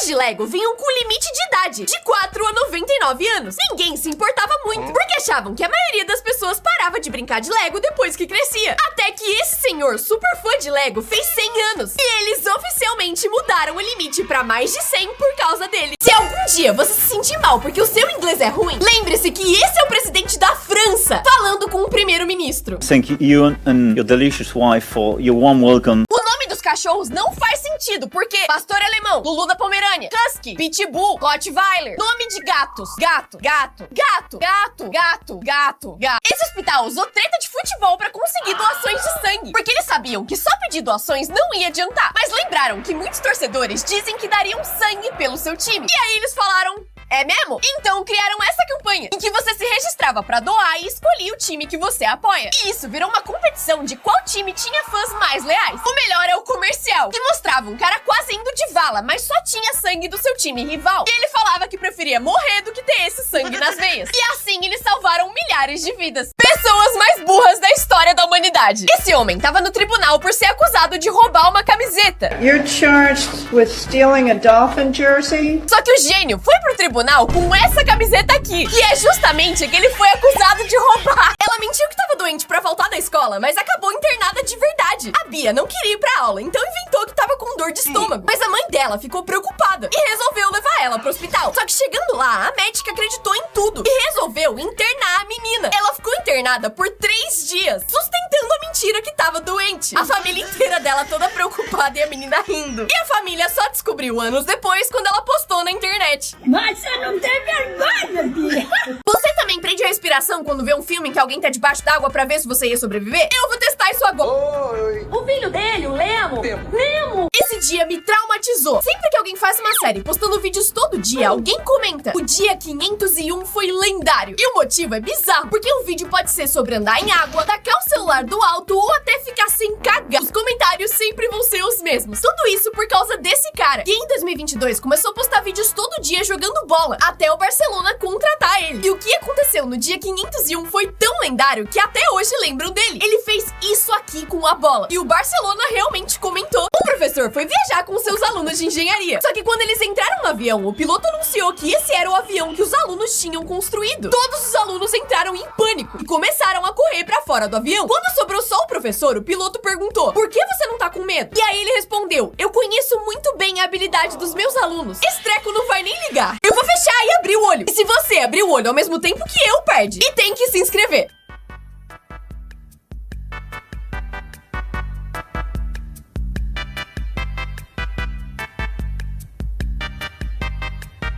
de Lego vinham com limite de idade, de 4 a 99 anos. Ninguém se importava muito, porque achavam que a maioria das pessoas parava de brincar de Lego depois que crescia. Até que esse senhor super fã de Lego fez 100 anos, e eles oficialmente mudaram o limite pra mais de 100 por causa dele. Se algum dia você se sentir mal porque o seu inglês é ruim, lembre-se que esse é o presidente da França, falando com o primeiro-ministro. Thank you and your delicious wife for your warm welcome. O nome dos cachorros não faz sentido, porque pastor alemão, Lulu da Pomerânia, Husky, Pitbull, Rottweiler, nome de gatos, gato, gato, gato, gato, gato, gato, gato. Esse hospital usou treta de futebol pra conseguir doações de sangue, porque eles sabiam que só pedir doações não ia adiantar, mas lembraram que muitos torcedores dizem que dariam sangue pelo seu time. E aí eles falaram: é mesmo? Então criaram essa campanha, em que você se registrava pra doar e escolhia o time que você apoia. E isso virou uma competição de qual time tinha fãs mais leais. O melhor é o comercial, que mostrava um cara quase indo de vala, mas só tinha sangue do seu time rival. E ele falava que preferia morrer do que ter esse sangue nas veias. E assim eles salvaram milhares de vidas. Pessoas mais burras da história da humanidade. Esse homem tava no tribunal por ser acusado de roubar uma camiseta. You're charged with stealing a Dolphin jersey? Só que o gênio foi pro tribunal com essa camiseta aqui, que é justamente a que ele foi acusado de roubar. Ela mentiu que tava doente pra faltar da escola, mas acabou internada de verdade. A Bia não queria ir pra aula, então inventou que tava com dor de estômago. Mas a mãe dela ficou preocupada e resolveu levar ela pro hospital. Só que chegando lá, a médica acreditou em tudo e resolveu internar a menina. Ela ficou internada por 3 dias, sustentando a mentira que tava doente. A família inteira dela toda preocupada e a menina rindo. E a família só descobriu anos depois, quando ela postou na internet. Mas você não tem vergonha, Bia! Você também prende a respiração quando vê um filme em que alguém tá debaixo d'água pra ver se você ia sobreviver? Eu vou testar isso agora. O filho dele, o Lemo! Lemo! Esse dia me traumatizou. Sempre que alguém faz uma série postando vídeos todo dia, alguém comenta: o dia 501 foi lendário. E o motivo é bizarro, porque o vídeo pode ser sobre andar em água, tacar o celular do alto ou até ficar sem cagar. Os comentários sempre vão ser os mesmos. Tudo isso por causa desse cara, que em 2022 começou a postar vídeos todo dia jogando bola, até o Barcelona contratar ele. E o que aconteceu no dia 501 foi tão lendário que até hoje lembram dele. Ele fez isso aqui com a bola. E o Barcelona realmente comentou. O professor foi viajar com seus alunos de engenharia. Só que quando eles entraram no avião, o piloto anunciou que esse era o avião que os alunos tinham construído. Todos os alunos entraram em pânico e começaram a correr pra fora do avião. Quando sobrou só o professor, o piloto perguntou: por que você não tá com medo? E aí ele respondeu: eu conheço muito bem a habilidade dos meus alunos. Esse treco não vai nem ligar. Eu vou fechar e abrir o olho. E se você abrir o olho ao mesmo tempo que eu, perde. E tem que se inscrever.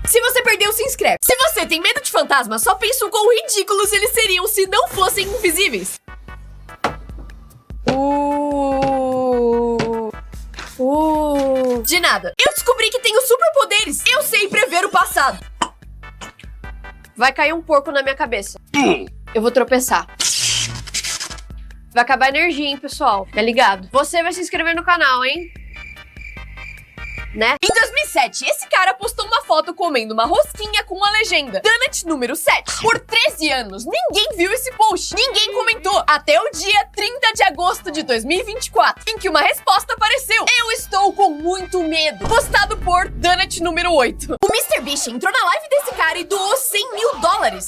Se você perdeu, se inscreve. Se você tem medo de fantasma, só pensa o quão ridículos eles seriam se não fossem invisíveis. De nada. Eu descobri que tenho superpoderes. Eu sei prever o passado. Vai cair um porco na minha cabeça. Eu vou tropeçar. Vai acabar a energia, hein, pessoal? Tá ligado? Você vai se inscrever no canal, hein? Né? Em 2007, esse cara postou uma foto comendo uma rosquinha com a legenda Donut número 7. Por 13 anos, ninguém viu esse post, ninguém comentou, até o dia 30 de agosto de 2024, em que uma resposta apareceu: eu estou com muito medo, postado por Donut número 8. O MrBeast entrou na live desse cara e doou $100 mil,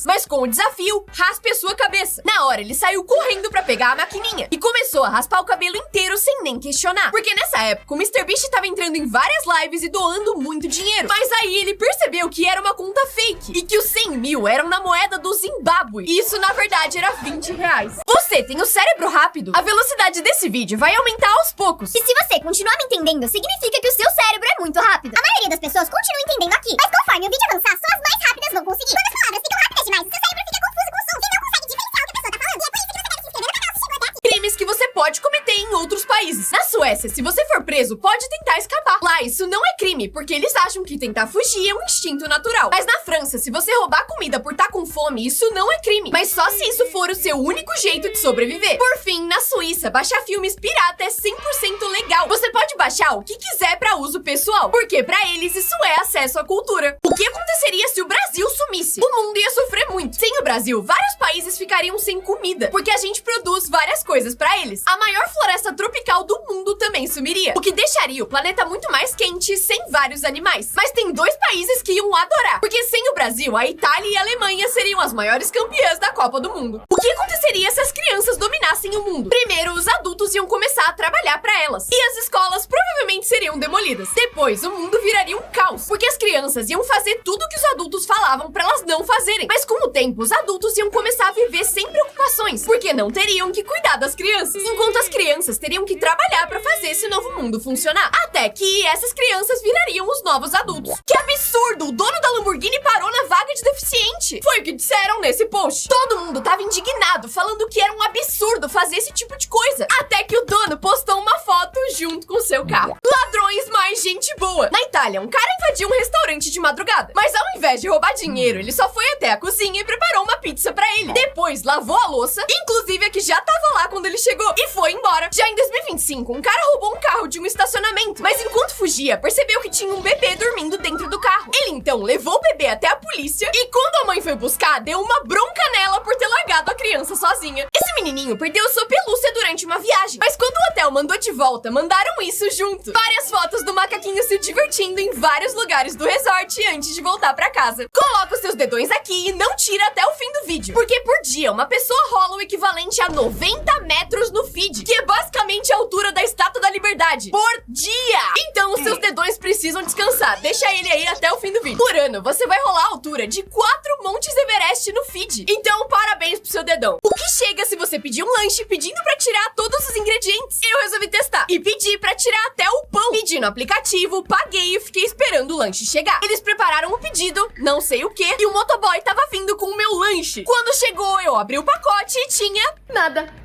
mas com o desafio, raspe a sua cabeça. Na hora, ele saiu correndo pra pegar a maquininha e começou a raspar o cabelo inteiro sem nem questionar, porque nessa época o MrBeast tava entrando em várias lives e doando muito dinheiro. Mas aí ele percebeu que era uma conta fake e que os 100 mil eram na moeda do Zimbábue. E isso, na verdade, era R$20. Você tem o cérebro rápido? A velocidade desse vídeo vai aumentar aos poucos. E se você continuar me entendendo, significa que o seu cérebro é muito rápido. A maioria das pessoas continua entendendo aqui, mas conforme o vídeo avançar, só as mais rápidas vão conseguir. Quando as palavras ficam rápidas demais, o seu cérebro fica confuso com o som e não consegue diferenciar o que a pessoa tá falando. E é por isso que você deve se inscrever no canal se chegou até aqui. Crimes que você pode cometer em outros países. Na Suécia, se você for preso, pode tentar escapar. Lá, isso não é crime, porque eles acham que tentar fugir é um instinto natural. Mas na França, se você roubar comida por estar com fome, isso não é crime. Mas só se isso for o seu único jeito de sobreviver. Por fim, na Suíça, baixar filmes pirata é 100% legal. Você pode baixar o que quiser pra uso pessoal, porque pra eles isso é acesso à cultura. O que aconteceria se o Brasil sumisse sumisse, o mundo ia sofrer muito. Sem o Brasil, vários países ficariam sem comida, porque a gente produz várias coisas pra eles. A maior floresta tropical do mundo também sumiria, o que deixaria o planeta muito mais quente sem vários animais. Mas tem dois países que iam adorar, porque sem o Brasil, a Itália e a Alemanha seriam as maiores campeãs da Copa do Mundo. O que aconteceria se as crianças dominassem o mundo? Primeiro, os adultos iam começar a trabalhar pra elas, e as escolas provavelmente seriam demolidas. Depois, o mundo viraria um caos, porque as crianças iam fazer tudo que os adultos falavam pra elas não fazerem. Mas com o tempo, os adultos iam começar a viver sem preocupações, porque não teriam que cuidar das crianças, enquanto as crianças teriam que trabalhar pra fazer esse novo mundo funcionar. Até que essas crianças virariam os novos adultos. Que absurdo! O dono da Lamborghini parou na vaga de deficiente! Foi o que disseram nesse post. Todo mundo tava indignado, falando que era um absurdo fazer esse tipo de coisa. Até que o dono postou uma foto junto com seu carro. Ladrões mais gente boa. Na Itália, um cara invadiu um restaurante de madrugada, mas ao invés de roubar dinheiro, ele só foi até a cozinha e preparou uma pizza pra ele. Depois, lavou a louça, inclusive a que já tava lá quando ele chegou, e foi embora. Já em 2025, um cara roubou um carro de um estacionamento, mas enquanto fugia, percebeu que tinha um bebê dormindo dentro do carro. Ele então levou o bebê até a polícia e quando a mãe foi buscar, deu uma bronca nela por ter largado a criança sozinha. Esse menininho perdeu sua pelúcia durante uma viagem, mas quando o hotel mandou de volta, mandaram isso junto. Várias fotos do macaquinho se divertindo em vários lugares do resort antes de voltar pra casa. Coloca os seus dedões aqui e não tira até o fim do vídeo, porque por dia uma pessoa rola o equivalente a 90 metros no feed, que é basicamente a altura da Estátua da Liberdade. Por dia! Então os seus dedões precisam descansar. Deixa ele aí até o fim do vídeo. Por ano, você vai rolar a altura de 4 Montes Everest no feed. Então, parabéns pro seu dedão. O que chega se você pedir um lanche pedindo pra tirar todos os ingredientes? Eu resolvi testar e pedi pra tirar até o pão. Pedi no aplicativo, paguei e fiquei esperando o lanche chegar. Eles prepararam o pedido, não sei o que, e o motoboy tava vindo com o meu lanche. Quando chegou, eu abri o pacote e tinha nada.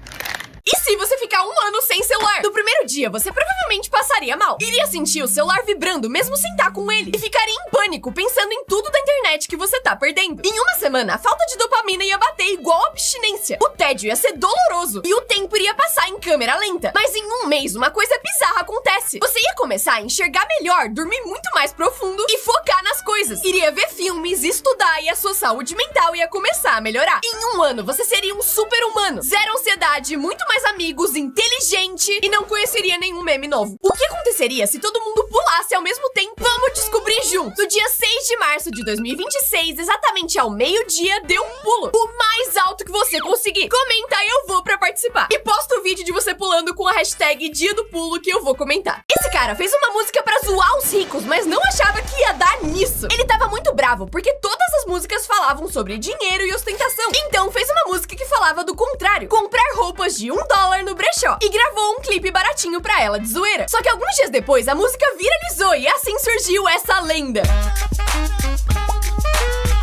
E se você ficar um ano sem celular? No primeiro dia, você provavelmente passaria mal. Iria sentir o celular vibrando mesmo sem estar com ele. E ficaria em pânico, pensando em tudo da internet que você tá perdendo. Em uma semana, a falta de dopamina ia bater igual abstinência. O tédio ia ser doloroso e o tempo iria passar em câmera lenta. Mas em um mês, uma coisa bizarra acontece. Você ia começar a enxergar melhor, dormir muito mais profundo e focar nas coisas. Iria ver filmes, estudar e a sua saúde mental ia começar a melhorar. Em um ano, você seria um super-humano. Zero ansiedade, muito mais amigos, inteligente e não conheceria nenhum meme novo. O que aconteceria se todo mundo pulasse ao mesmo tempo? Vamos descobrir juntos. No dia 6 de março de 2026, exatamente ao meio-dia, dê um pulo. O mais alto que você conseguir. Comenta e eu vou pra participar. E posta o vídeo de você pulando com a hashtag Dia do Pulo que eu vou comentar. Esse cara fez uma música pra zoar os ricos, mas não achava que ia dar nisso. Ele tava muito bravo, porque todas as músicas falavam sobre dinheiro e ostentação. Então fez uma música que falava do contrário. Comprar roupas de $1 no brechó. E gravou um clipe baratinho pra ela de zoeira. Só que alguns dias depois, a música viralizou e assim surgiu essa lenda.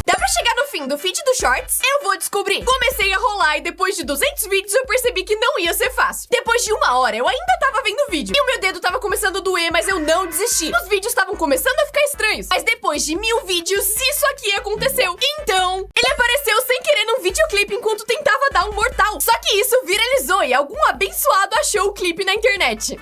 Dá pra chegar no fim do feed do Shorts? Eu vou descobrir. Comecei a rolar e depois de 200 vídeos eu percebi que não ia ser fácil. Depois de 1 hora eu ainda tava vendo o vídeo. E o meu dedo tava começando a doer, mas eu não desisti. Os vídeos estavam começando a ficar estranhos. Mas depois de 1000 vídeos, isso aqui aconteceu. Então, ele apareceu sem querer num videoclipe enquanto tentava dar um mortal. Só que isso viralizou e algum abençoado achou o clipe na internet.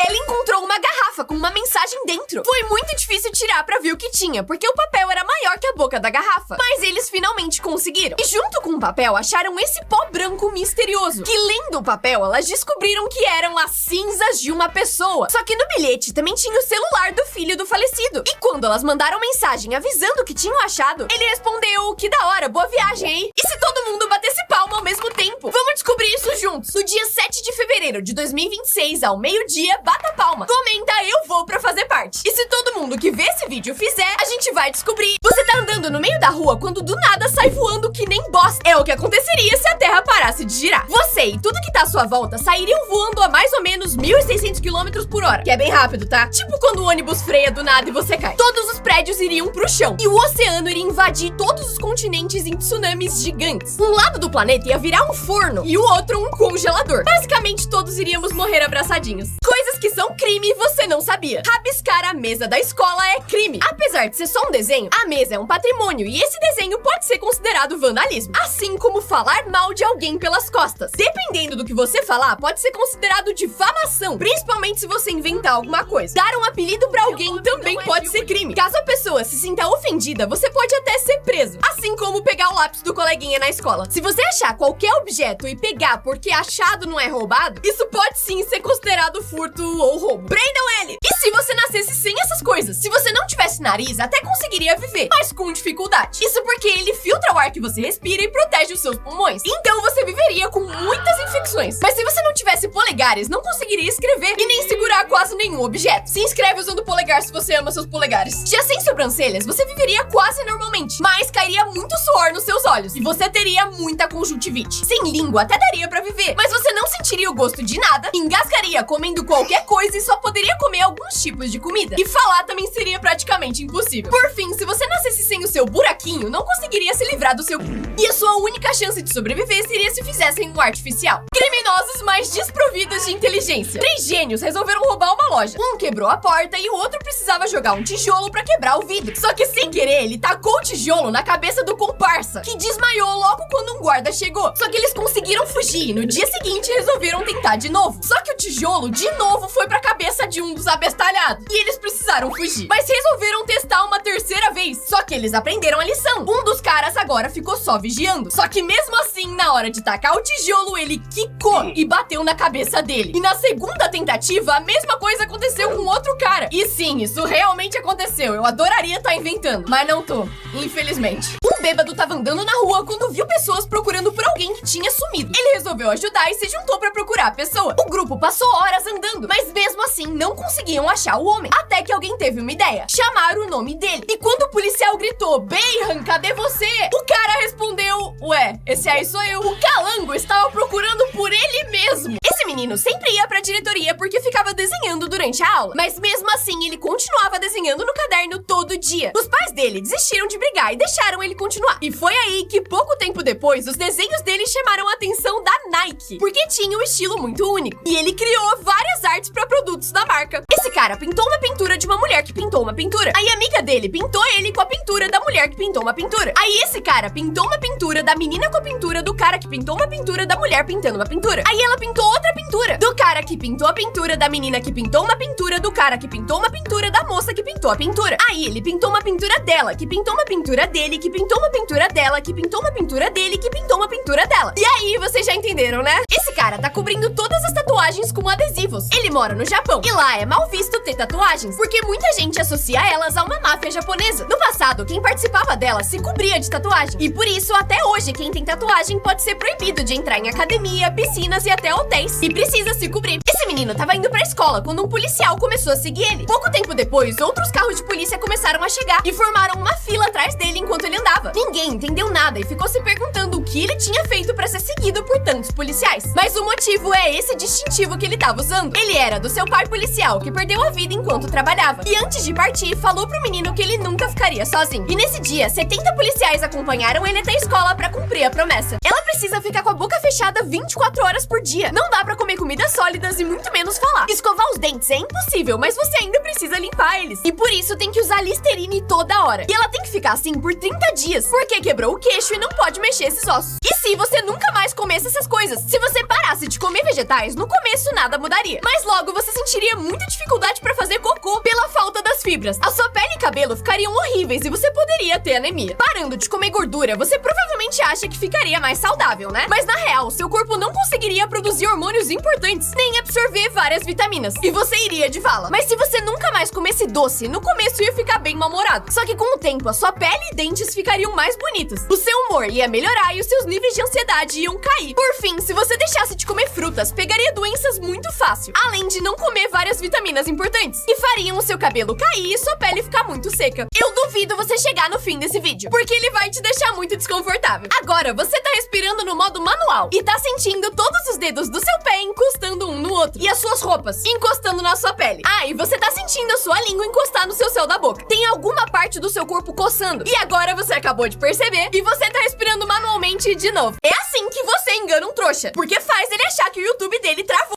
Ele encontrou uma garrafa com uma mensagem dentro. Foi muito difícil tirar pra ver o que tinha, porque o papel era maior que a boca da garrafa. Mas eles finalmente conseguiram. E junto com o papel, acharam esse pó branco misterioso. Que lendo o papel, elas descobriram que eram as cinzas de uma pessoa. Só que no bilhete também tinha o celular do filho do falecido. E quando elas mandaram mensagem avisando o que tinham achado, ele respondeu: que da hora, boa viagem aí. E se todo mundo batesse palma ao mesmo tempo? Vamos descobrir isso juntos. No dia 7 de fevereiro de 2026, ao meio-dia, bata palma. Comenta, eu vou pra fazer parte. E se todo mundo que vê esse vídeo fizer, a gente vai descobrir. Você tá andando no meio da rua quando do nada sai voando que nem bosta. É o que aconteceria se a Terra parasse de girar. Você e tudo que tá à sua volta sairiam voando a mais ou menos 1.600 km por hora. Que é bem rápido, tá? Tipo quando o ônibus freia do nada e você cai. Todos os prédios iriam pro chão. E o oceano iria invadir todos os continentes em tsunamis gigantes. Um lado do planeta ia virar um forno e o outro um congelador. Basicamente, todos iríamos morrer abraçadinhos. Coisas que são crime e você não sabia. Rabiscar a mesa da escola é crime. Apesar de ser só um desenho, a mesa é um patrimônio e esse desenho pode ser considerado vandalismo. Assim como falar mal de alguém pelas costas. Dependendo do que você falar, pode ser considerado difamação, principalmente se você inventar alguma coisa. Dar um apelido pra alguém também pode ser crime. Caso a pessoa se sinta ofendida, você pode até ser preso. Assim como pegar o lápis do coleguinha na escola. Se você achar qualquer objeto e pegar porque achado não é roubado, isso pode sim ser considerado furto ou roubo. Prendam ele! E se você nascesse sem essas coisas? Se você não tivesse nariz, até conseguiria viver, mas com dificuldade. Isso porque ele filtra o ar que você respira e protege os seus pulmões. Então você viveria com muitas infecções. Mas se você não tivesse polegares, não conseguiria escrever e nem segurar quase nenhum objeto. Se inscreve usando o polegar se você ama seus polegares. Já sem sobrancelhas, você viveria quase normalmente, mas cairia muito suor nos seus olhos e você teria muita conjuntivite. Sem língua até daria pra viver, mas você não sentiria o gosto de nada, engasgaria comendo qualquer coisa e só poderia comer alguns tipos de comida. E falar também seria praticamente impossível. Por fim, se você nascesse sem o seu buraquinho, não conseguiria se livrar do seu cu. E a sua única chance de sobreviver seria se fizessem um artificial. Criminosos mais desprovidos de inteligência. 3 gênios resolveram roubar uma loja. Um quebrou a porta e o outro precisava jogar um tijolo pra quebrar o vidro. Só que sem querer, ele tacou o tijolo na cabeça do comparsa, que desmaiou logo quando um guarda chegou. Só que eles conseguiram fugir e no dia seguinte resolveram tentar de novo. Só que o tijolo de novo foi pra cabeça de um dos abestalhados e eles precisaram fugir. Mas resolveram testar uma terceira vez. Só que eles aprenderam a lição. Um dos caras agora ficou só vigiando. Só que mesmo assim, na hora de tacar o tijolo, ele quicou e bateu na cabeça dele. E na segunda tentativa, a mesma coisa aconteceu com outro cara. E sim, isso realmente aconteceu. Eu adoraria estar inventando, mas não tô, infelizmente. Um bêbado tava andando na rua quando viu pessoas procurando por alguém que tinha sumido. Ele resolveu ajudar e se juntou pra procurar a pessoa. O grupo passou horas andando, mas mesmo assim não conseguiam achar o homem. Até que alguém teve uma ideia. Chamaram o nome dele. E quando o policial gritou, Beiran, cadê você? O cara respondeu, ué, esse aí sou eu. O calango estava procurando por ele mesmo. Esse menino sempre ia pra diretoria porque ficava desenhando durante a aula. Mas mesmo assim, ele continuava desenhando no caderno todo dia. Os pais dele desistiram de brigar e deixaram ele continuar. E foi aí que, pouco tempo depois, os desenhos dele chamaram a atenção da Nike, porque tinha um estilo muito único. E ele criou várias artes pra produtos da marca. Esse cara pintou uma pintura de uma mulher que pintou uma pintura. Aí a amiga dele pintou ele com a pintura da mulher que pintou uma pintura. Aí esse cara pintou uma pintura da menina com a pintura do cara que pintou uma pintura da mulher pintando uma pintura. Aí ela pintou outra pintura do cara que pintou a pintura da menina que pintou uma pintura do cara que pintou uma pintura da moça que pintou a pintura. Aí ele pintou uma pintura dela, que pintou uma pintura dele, que pintou uma pintura dela, que pintou uma pintura dele, que pintou uma pintura dela. E aí vocês já entenderam, né? Esse cara tá cobrindo todas as tatuagens com adesivos. Ele mora no Japão e lá é mal visto ter tatuagens, porque muita gente associa elas a uma máfia japonesa. No passado, quem participava dela se cobria de tatuagem. E por isso, até hoje, quem tem tatuagem pode ser proibido de entrar em academia, piscinas e até hotéis. E precisa se cobrir. Esse menino tava indo pra escola quando um policial começou a seguir ele. Pouco tempo depois, outros carros de polícia começaram a chegar e formaram uma fila atrás dele enquanto ele andava. Ninguém entendeu nada e ficou se perguntando o que ele tinha feito pra ser seguido por tantos policiais. Mas o motivo é esse distintivo que ele tava usando. Ele era do seu pai policial, que perdeu a vida enquanto trabalhava. E antes de partir, falou pro menino que ele nunca ficaria sozinho. E nesse dia, 70 policiais acompanharam ele até a escola pra cumprir a promessa. Ela precisa ficar com a boca fechada 24 horas por dia. Não dá pra comer comidas sólidas e muito menos falar. Escovar os dentes é impossível, mas você ainda precisa limpar eles. E por isso tem que usar Listerine toda hora. E ela tem que ficar assim por 30 dias, porque quebrou o queixo e não pode mexer esses ossos. E se você nunca mais comesse essas coisas? Se você parasse de comer vegetais, no começo nada mudaria. Mas logo você sentiria muita dificuldade pra fazer cocô pela falta das fibras. A sua pele e cabelo ficariam horríveis e você poderia ter anemia. Parando de comer gordura, você provavelmente acha que ficaria mais saudável, né? Mas na real, seu corpo não conseguiria produzir hormônios importantes, nem absorver várias vitaminas. E você iria de vala. Mas se você nunca mais comesse doce, no começo ia ficar bem mal-humorado. Só que com o tempo, a sua pele e dentes ficariam mais bonitos. O seu humor ia melhorar e os seus níveis de ansiedade iam cair. Por fim, se você deixasse de comer frutas, pegaria doenças muito fácil. Além de não comer várias vitaminas importantes. E fariam o seu cabelo cair e sua pele ficar muito seca. Eu duvido você chegar no fim desse vídeo, porque ele vai te deixar muito desconfortável. Agora, você tá respirando no modo manual e tá sentindo todos os dedos do seu pé encostando um no outro. E as suas roupas encostando na sua pele. Ah, e você tá sentindo a sua língua encostar no seu céu da boca. Tem alguma parte do seu corpo coçando. E agora você acabou de perceber e você tá respirando manualmente de novo. É assim que você engana um trouxa, porque faz ele achar que o YouTube dele travou.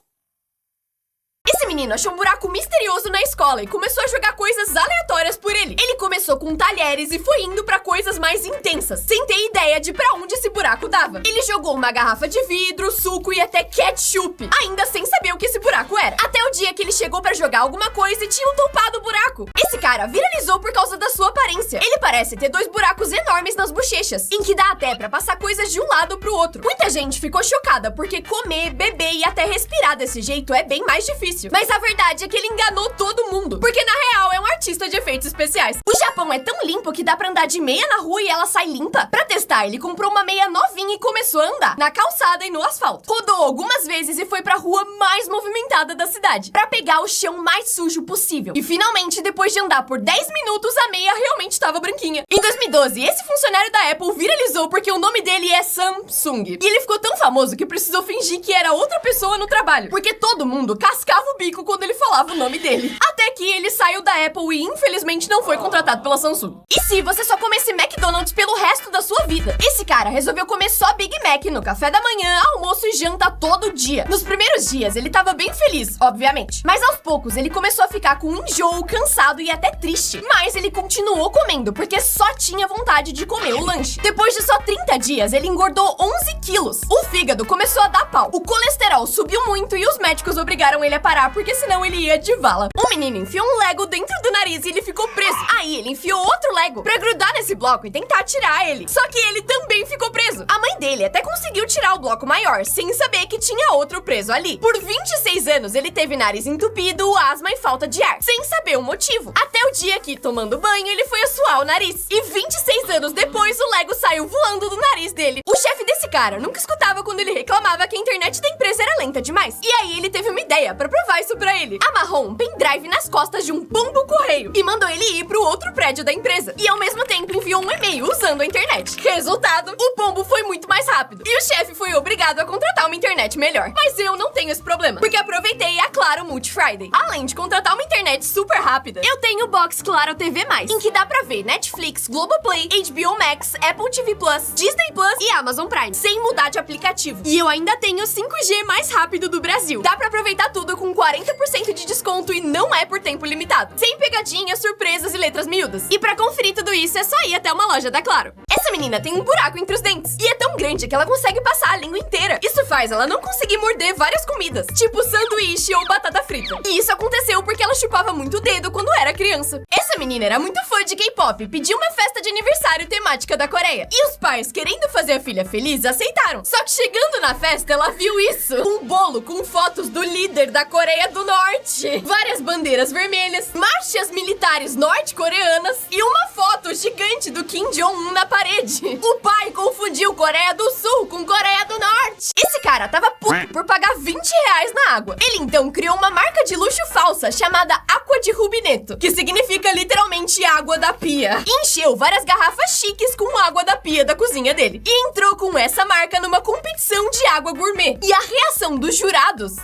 Esse Esse menino achou um buraco misterioso na escola e começou a jogar coisas aleatórias por ele. Ele começou com talheres e foi indo pra coisas mais intensas, sem ter ideia de pra onde esse buraco dava. Ele jogou uma garrafa de vidro, suco e até ketchup, ainda sem saber o que esse buraco era. Até o dia que ele chegou pra jogar alguma coisa e tinham topado o buraco. Esse cara viralizou por causa da sua aparência. Ele parece ter 2 buracos enormes nas bochechas, em que dá até pra passar coisas de um lado pro outro. Muita gente ficou chocada, porque comer, beber e até respirar desse jeito é bem mais difícil. Mas a verdade é que ele enganou todo mundo, porque na real é um artista de efeitos especiais. O Japão é tão limpo que dá pra andar de meia na rua e ela sai limpa. Pra testar, ele comprou uma meia novinha e começou a andar na calçada e no asfalto. Rodou algumas vezes e foi pra rua mais movimentada da cidade, pra pegar o chão mais sujo possível. E finalmente, depois de andar por 10 minutos, a meia realmente estava branquinha. Em 2012, esse funcionário da Apple viralizou porque o nome dele é Samsung. E ele ficou tão famoso que precisou fingir que era outra pessoa no trabalho, porque todo mundo cascava o bico quando ele falava o nome dele. Até que ele saiu da Apple e infelizmente não foi contratado pela Samsung. E se você só comesse McDonald's pelo resto da sua vida? Esse cara resolveu comer só Big Mac no café da manhã, almoço e janta todo dia. Nos primeiros dias, ele tava bem feliz, obviamente. Mas aos poucos, ele começou a ficar com enjoo, cansado e até triste. Mas ele continuou comendo, porque só tinha vontade de comer o lanche. Depois de só 30 dias, ele engordou 11 quilos. O fígado começou a dar pau. O colesterol subiu muito e os médicos obrigaram ele a parar, porque senão ele ia de vala. Um menino enfiou um Lego dentro do nariz e ele ficou preso. Aí ele enfiou outro Lego pra grudar nesse bloco e tentar tirar ele. Só que ele também ficou preso. A mãe dele até conseguiu tirar o bloco maior, sem saber que tinha outro preso ali. Por 26 anos, ele teve nariz entupido, asma e falta de ar, sem saber o motivo. Até o dia que, tomando banho, ele foi assoar o nariz. E 26 anos depois, o Lego saiu voando do nariz dele. O chefe desse cara nunca escutava quando ele reclamava que a internet da empresa era lenta demais. E aí ele teve uma ideia pra provar isso pra ele. Amarrou um pendrive nas costas de um pombo correio e mandou ele ir pro outro prédio da empresa. E ao mesmo tempo enviou um e-mail usando a internet. Resultado, o pombo foi muito mais rápido. E o chefe foi obrigado a contratar uma internet melhor. Mas eu não tenho esse problema, porque aproveitei a Claro Multi Friday. Além de contratar uma internet super rápida, eu tenho o Box Claro TV+, em que dá pra ver Netflix, Globoplay, HBO Max, Apple TV Plus, Disney Plus e Amazon Prime, sem mudar de aplicativo. E eu ainda tenho o 5G mais rápido do Brasil. Dá pra aproveitar tudo com 40% de desconto e não é por tempo limitado. Sem pegadinhas, surpresas e letras miúdas. E pra conferir tudo isso é só ir até uma loja da Claro. Essa menina tem um buraco entre os dentes e é tão grande que ela consegue passar a língua inteira. Isso faz ela não conseguir morder várias comidas, tipo sanduíche ou batata frita. E isso aconteceu porque ela chupava muito o dedo quando era criança. Essa menina era muito fã de K-pop e pediu uma festa de aniversário temática da Coreia. E os pais, querendo fazer a filha feliz, aceitaram. Só que chegando na festa, ela viu isso. Um bolo com fotos do líder da Coreia do Norte, várias bandeiras vermelhas, marchas militares norte-coreanas e uma foto gigante do Kim Jong-un na parede. O pai confundiu Coreia do Sul com Coreia do Norte. Esse cara tava puto por pagar 20 reais na água. Ele então criou uma marca de luxo falsa chamada Aqua de Rubineto, que significa literalmente água da pia. E encheu várias garrafas chiques com água da pia da cozinha dele. E entrou com essa marca numa competição de água gourmet. E a reação dos jurados...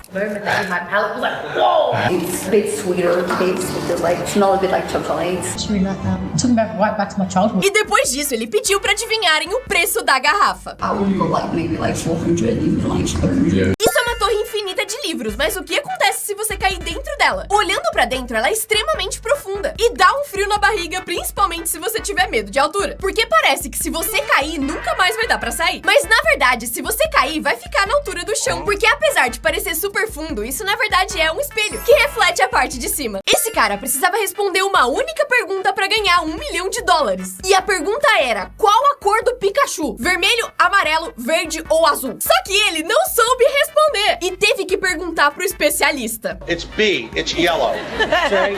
It's a bit sweeter, a bit like, it smells a bit like chocolate. It's really like, took me right back to my childhood. E depois disso, ele pediu pra adivinharem o preço da garrafa. I would go like maybe like 400, even like 300. Isso é uma torre infinita de livros, mas o que acontece se você cair dentro dela? Olhando pra dentro, ela é extremamente profunda e dá um frio na barriga, principalmente se você tiver medo de altura. Porque parece que se você cair, nunca mais vai dar pra sair. Mas na verdade, se você cair, vai ficar na altura do chão, porque apesar de parecer super fundo, isso na verdade é um espelho que reflete a parte de cima. Esse cara precisava responder uma única pergunta pra ganhar $1 milhão. E a pergunta era, qual a cor do Pikachu? Vermelho, amarelo, verde ou azul? Só que ele não soube responder e teve que perguntar pro especialista. It's B. It's yellow. Jay,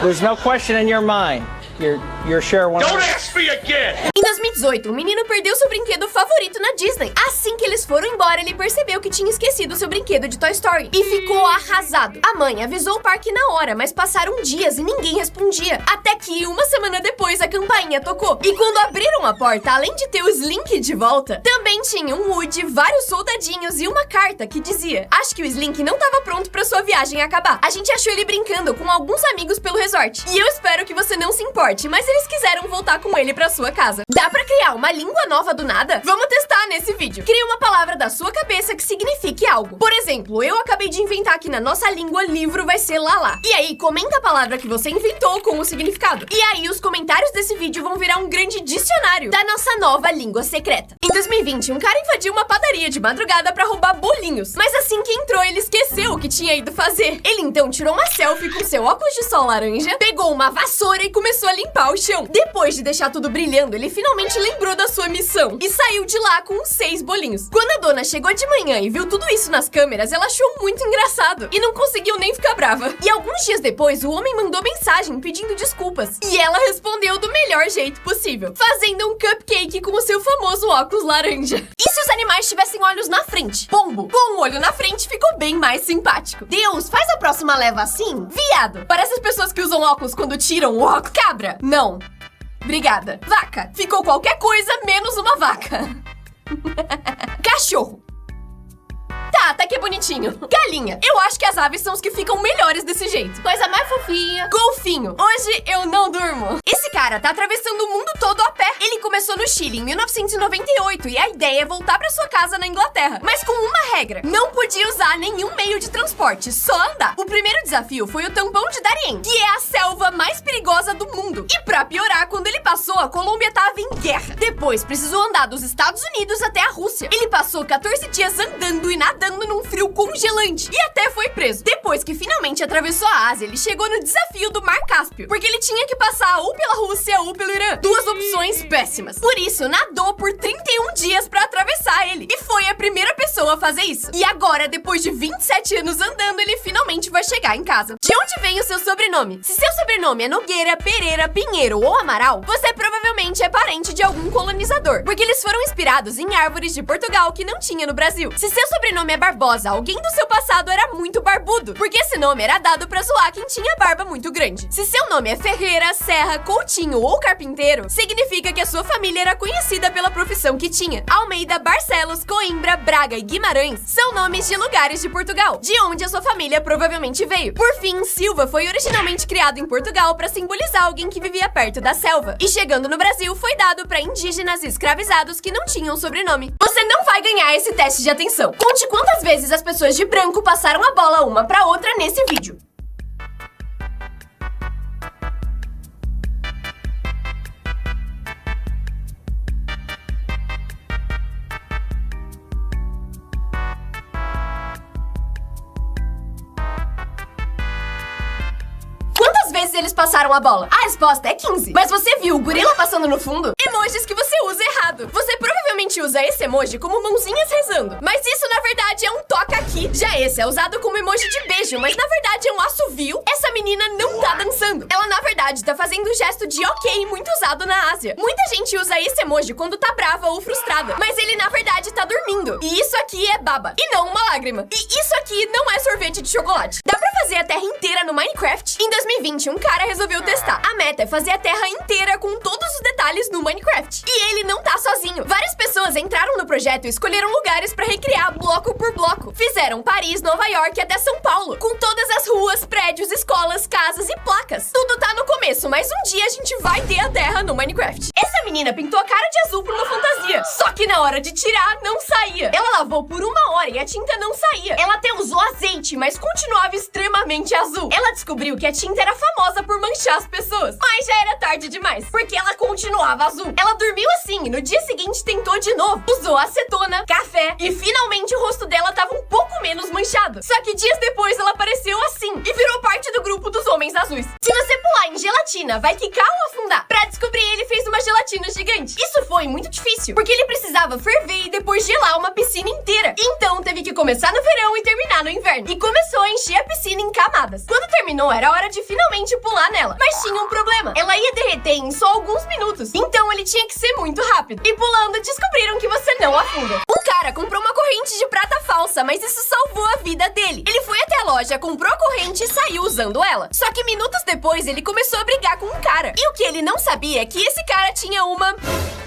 there's no question in your mind. You're sure one. Don't ask me again! Em 2018, o menino perdeu seu brinquedo favorito na Disney. Assim que eles foram embora, ele percebeu que tinha esquecido seu brinquedo de Toy Story e ficou arrasado. A mãe avisou o parque na hora, mas passaram dias e ninguém respondia. Até que, uma semana depois, a campainha tocou. E quando abriram a porta, além de ter o Slink de volta, também tinha um Woody, vários soldadinhos e uma carta que dizia: acho que o Slink não estava pronto pra sua viagem acabar. A gente achou ele brincando com alguns amigos pelo resort. E eu espero que você não se importe transporte, mas eles quiseram voltar com ele pra sua casa. Dá pra criar uma língua nova do nada? Vamos testar nesse vídeo. Crie uma palavra da sua cabeça que signifique algo. Por exemplo, eu acabei de inventar que na nossa língua livro vai ser lalá. E aí, comenta a palavra que você inventou com o significado. E aí, os comentários desse vídeo vão virar um grande dicionário da nossa nova língua secreta. Em 2020, um cara invadiu uma padaria de madrugada pra roubar bolinhos. Mas assim que entrou, ele esqueceu o que tinha ido fazer. Ele então tirou uma selfie com seu óculos de sol laranja, pegou uma vassoura e começou a limpar o chão. Depois de deixar tudo brilhando, ele finalmente lembrou da sua missão e saiu de lá com 6 bolinhos. Quando a dona chegou de manhã e viu tudo isso nas câmeras, ela achou muito engraçado e não conseguiu nem ficar brava. E alguns dias depois, o homem mandou mensagem pedindo desculpas. E ela respondeu do melhor jeito possível, fazendo um cupcake com o seu famoso óculos laranja. E se os animais tivessem olhos na frente? Pombo, com um olho na frente, ficou bem mais simpático. Deus, faz a próxima leva assim? Viado, parece as pessoas que usam óculos quando tiram o óculos. Cabra, não. Obrigada. Vaca, ficou qualquer coisa menos uma vaca. Cachorro. Tá, até que é bonitinho. Galinha. Eu acho que as aves são os que ficam melhores desse jeito. Coisa mais fofinha. Golfinho. Hoje eu não durmo. Esse cara tá atravessando o mundo todo a pé. Ele começou no Chile em 1998 e a ideia é voltar pra sua casa na Inglaterra. Mas com uma regra. Não podia usar nenhum meio de transporte, só andar. O primeiro desafio foi o tampão de Darién, que é a selva mais perigosa do mundo. E pra piorar, quando ele passou, a Colômbia tava em guerra. Depois, precisou andar dos Estados Unidos até a Rússia. Ele passou 14 dias andando e nadando num frio congelante e até foi preso. Depois que finalmente atravessou a Ásia, ele chegou no desafio do Mar Cáspio, porque ele tinha que passar ou pela Rússia ou pelo Irã. Duas opções péssimas. Por isso, nadou por 31 dias pra atravessar ele. E foi a primeira pessoa a fazer isso. E agora, depois de 27 anos andando, ele finalmente vai chegar em casa. De onde vem o seu sobrenome? Se seu sobrenome é Nogueira, Pereira, Pinheiro ou Amaral, você provavelmente é parente de algum colonizador, porque eles foram inspirados em árvores de Portugal que não tinha no Brasil. Se seu sobrenome é Barbosa, alguém do seu passado era muito barbudo, porque esse nome era dado pra zoar quem tinha barba muito grande. Se seu nome é Ferreira, Serra, Coutinho ou Carpinteiro, significa que a sua família era conhecida pela profissão que tinha. Almeida, Barcelos, Coimbra, Braga e Guimarães são nomes de lugares de Portugal, de onde a sua família provavelmente veio. Por fim, Silva foi originalmente criado em Portugal pra simbolizar alguém que vivia perto da selva, e chegando no Brasil foi dado pra indígenas e escravizados que não tinham sobrenome. Você não vai ganhar esse teste de atenção. Conte quantas vezes as pessoas de branco passaram a bola uma pra outra nesse vídeo. Quantas vezes eles passaram a bola? A resposta é 15. Mas você viu o gorila passando no fundo? Emojis que você usa errado. Você provavelmente usa esse emoji como mãozinhas rezando, mas isso na verdade é um toca aqui. Já esse é usado como emoji de beijo, mas na verdade é um assovio. Essa menina não tá dançando. Ela na verdade tá fazendo um gesto de ok muito usado na Ásia. Muita gente usa esse emoji quando tá brava ou frustrada, mas ele na verdade tá dormindo. E isso aqui é baba, e não uma lágrima. E isso aqui não é sorvete de chocolate. Dá pra fazer a terra inteira no Minecraft? Em 2020, um cara resolveu testar. A meta é fazer a terra inteira com todos os detalhes no Minecraft. E ele não tá sozinho. Várias pessoas entraram no projeto e escolheram lugares pra recriar bloco por bloco. Fizeram Paris, Nova York e até São Paulo, com todas as ruas, prédios, escolas, casas e placas. Tudo tá no começo, mas um dia a gente vai ter a terra no Minecraft. Essa menina pintou a cara de azul por uma fantasia, só que na hora de tirar, não saía. Ela lavou por 1 hora e a tinta não saía. Ela até usou azeite, mas continuava extremamente azul. Ela descobriu que a tinta era famosa por manchar as pessoas, mas já era tarde demais, porque ela continuava azul. Ela dormiu assim e no dia seguinte tentou de novo. Usou acetona, café e finalmente o rosto dela tava um pouco menos manchado. Só que dias depois ela apareceu assim e virou parte do grupo dos homens azuis. Se você pular em gelatina, vai quicar ou afundar? Pra descobrir, ele fez uma gelatina gigante. Isso foi muito difícil, porque ele precisava ferver e depois gelar uma piscina inteira. Então teve que começar no verão e terminar no inverno. E começou a encher a piscina em camadas. Quando terminou, era hora de finalmente pular nela. Mas tinha um problema. Ela ia derreter em só alguns minutos. Então ele tinha que ser muito rápido. E pulando, descobriram que você não afunda. Um cara comprou uma corrente de prata falsa, mas isso salvou a vida dele. Ele foi até a loja, comprou a corrente e saiu usando ela. Só que minutos depois, ele começou a brigar com um cara. E o que ele não sabia é que esse cara tinha uma...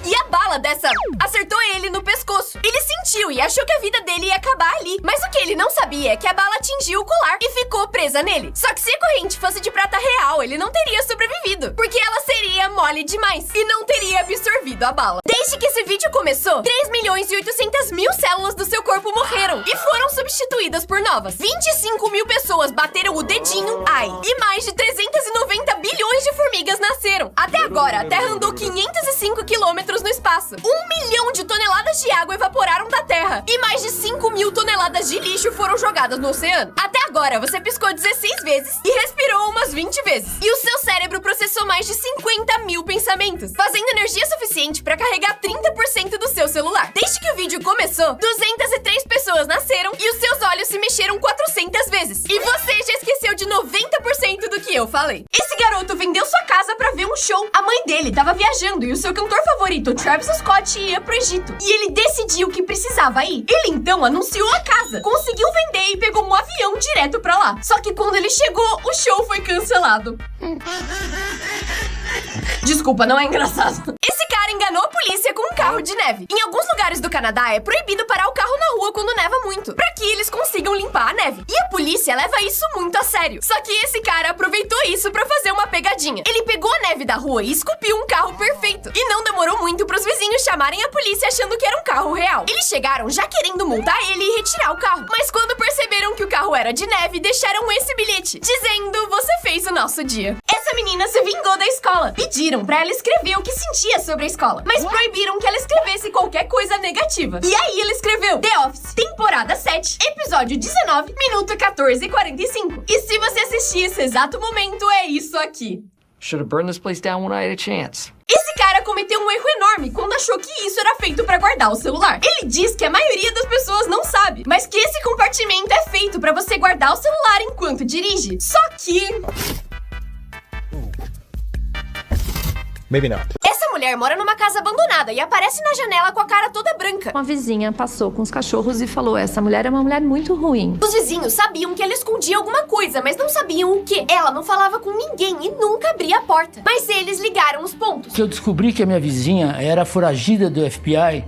E a bala dessa acertou ele no pescoço. Ele sentiu e achou que a vida dele ia acabar ali. Mas o que ele não sabia é que a bala atingiu o colar e ficou presa nele. Só que se a corrente fosse de prata real, ele não teria sobrevivido, porque ela seria mole demais e não teria absorvido a bala. Desde que esse vídeo começou, 3.800.000 células do seu corpo morreram e foram substituídas por novas. 25 mil pessoas bateram o dedinho, ai, e mais de 390 bilhões de formigas nasceram. Até agora, a Terra andou 505 quilômetros no espaço. 1 milhão de toneladas de água evaporaram da Terra e mais de 5 mil toneladas de lixo foram jogadas no oceano. Até agora, você piscou 16 vezes e respirou umas 20 vezes. E o seu cérebro processou mais de 50 mil pensamentos, fazendo energia suficiente para carregar 30% do seu celular. Desde que o vídeo começou, 203 pessoas nasceram e os seus olhos se mexeram 400 vezes. E você já esqueceu de 90% do que eu falei. Esse garoto vendeu sua casa pra ver um show. A mãe dele tava viajando e o seu cantor favorito, Travis Scott, ia pro Egito. E ele decidiu que precisava ir. Ele então anunciou a casa, conseguiu vender e pegou um avião direto pra lá. Só que quando ele chegou, o show foi cancelado. Desculpa, não é engraçado. Esse cara enganou a polícia com um carro de neve. Em alguns lugares do Canadá é proibido parar o carro na rua quando neva muito, pra que eles consigam limpar a neve. E a polícia leva isso muito a sério. Só que esse cara aproveitou isso pra fazer uma pegadinha. Ele pegou a neve da rua e esculpiu um carro perfeito. E não demorou muito pros vizinhos chamarem a polícia achando que era um carro real. Eles chegaram já querendo multar ele e retirar o carro. Mas quando perceberam que o carro era de neve, deixaram esse bilhete, dizendo: "Você fez o nosso dia." Essa menina se vingou da escola. Pediram pra ela escrever o que sentia sobre a escola, mas proibiram que ela escrevesse qualquer coisa negativa. E aí ela escreveu: The Office, temporada 7, episódio 19, minuto 14:45. E se você assistir esse exato momento, é isso aqui. Should have burned this place down when I had a chance. Esse cara cometeu um erro enorme quando achou que isso era feito pra guardar o celular. Ele diz que a maioria das pessoas não sabe, mas que esse compartimento é feito pra você guardar o celular enquanto dirige. Só que... Maybe not. essa mulher mora numa casa abandonada e aparece na janela com a cara toda branca. Uma vizinha passou com os cachorros e falou: essa mulher é uma mulher muito ruim. Os vizinhos sabiam que ela escondia alguma coisa, mas não sabiam o que. Ela não falava com ninguém e nunca abria a porta. Mas eles ligaram os pontos. Eu descobri que a minha vizinha era foragida do FBI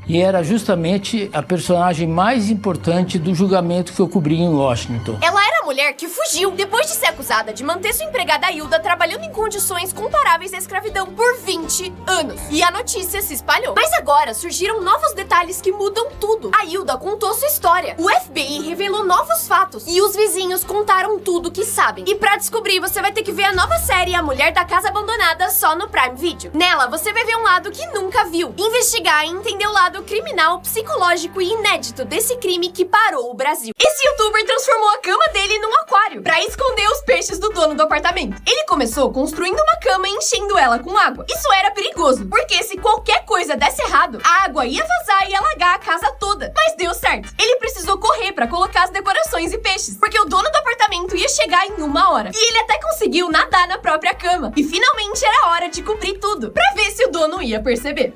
e era justamente a personagem mais importante do julgamento que eu cobri em Washington. Ela era a mulher que fugiu depois de ser acusada de manter sua empregada Hilda trabalhando em condições comparáveis à escravidão por 20 anos. E a notícia se espalhou. Mas agora surgiram novos detalhes que mudam tudo. A Hilda contou sua história. O FBI revelou novos fatos. E os vizinhos contaram tudo que sabem. E pra descobrir, você vai ter que ver a nova série A Mulher da Casa Abandonada só no Prime Video. Nela, você vai ver um lado que nunca viu. Investigar e entender o lado criminal, psicológico e inédito desse crime que parou o Brasil. Esse youtuber transformou a cama dele num aquário pra esconder os peixes do dono do apartamento. Ele começou construindo uma cama e enchendo ela com água. Isso era perigoso, porque se qualquer coisa desse errado, a água ia vazar e alagar a casa toda. Mas deu certo. Ele precisou correr pra colocar as decorações e peixes, porque o dono do apartamento ia chegar em 1 hora. E ele até conseguiu nadar na própria cama. E finalmente era hora de cobrir tudo, pra ver se o dono ia perceber.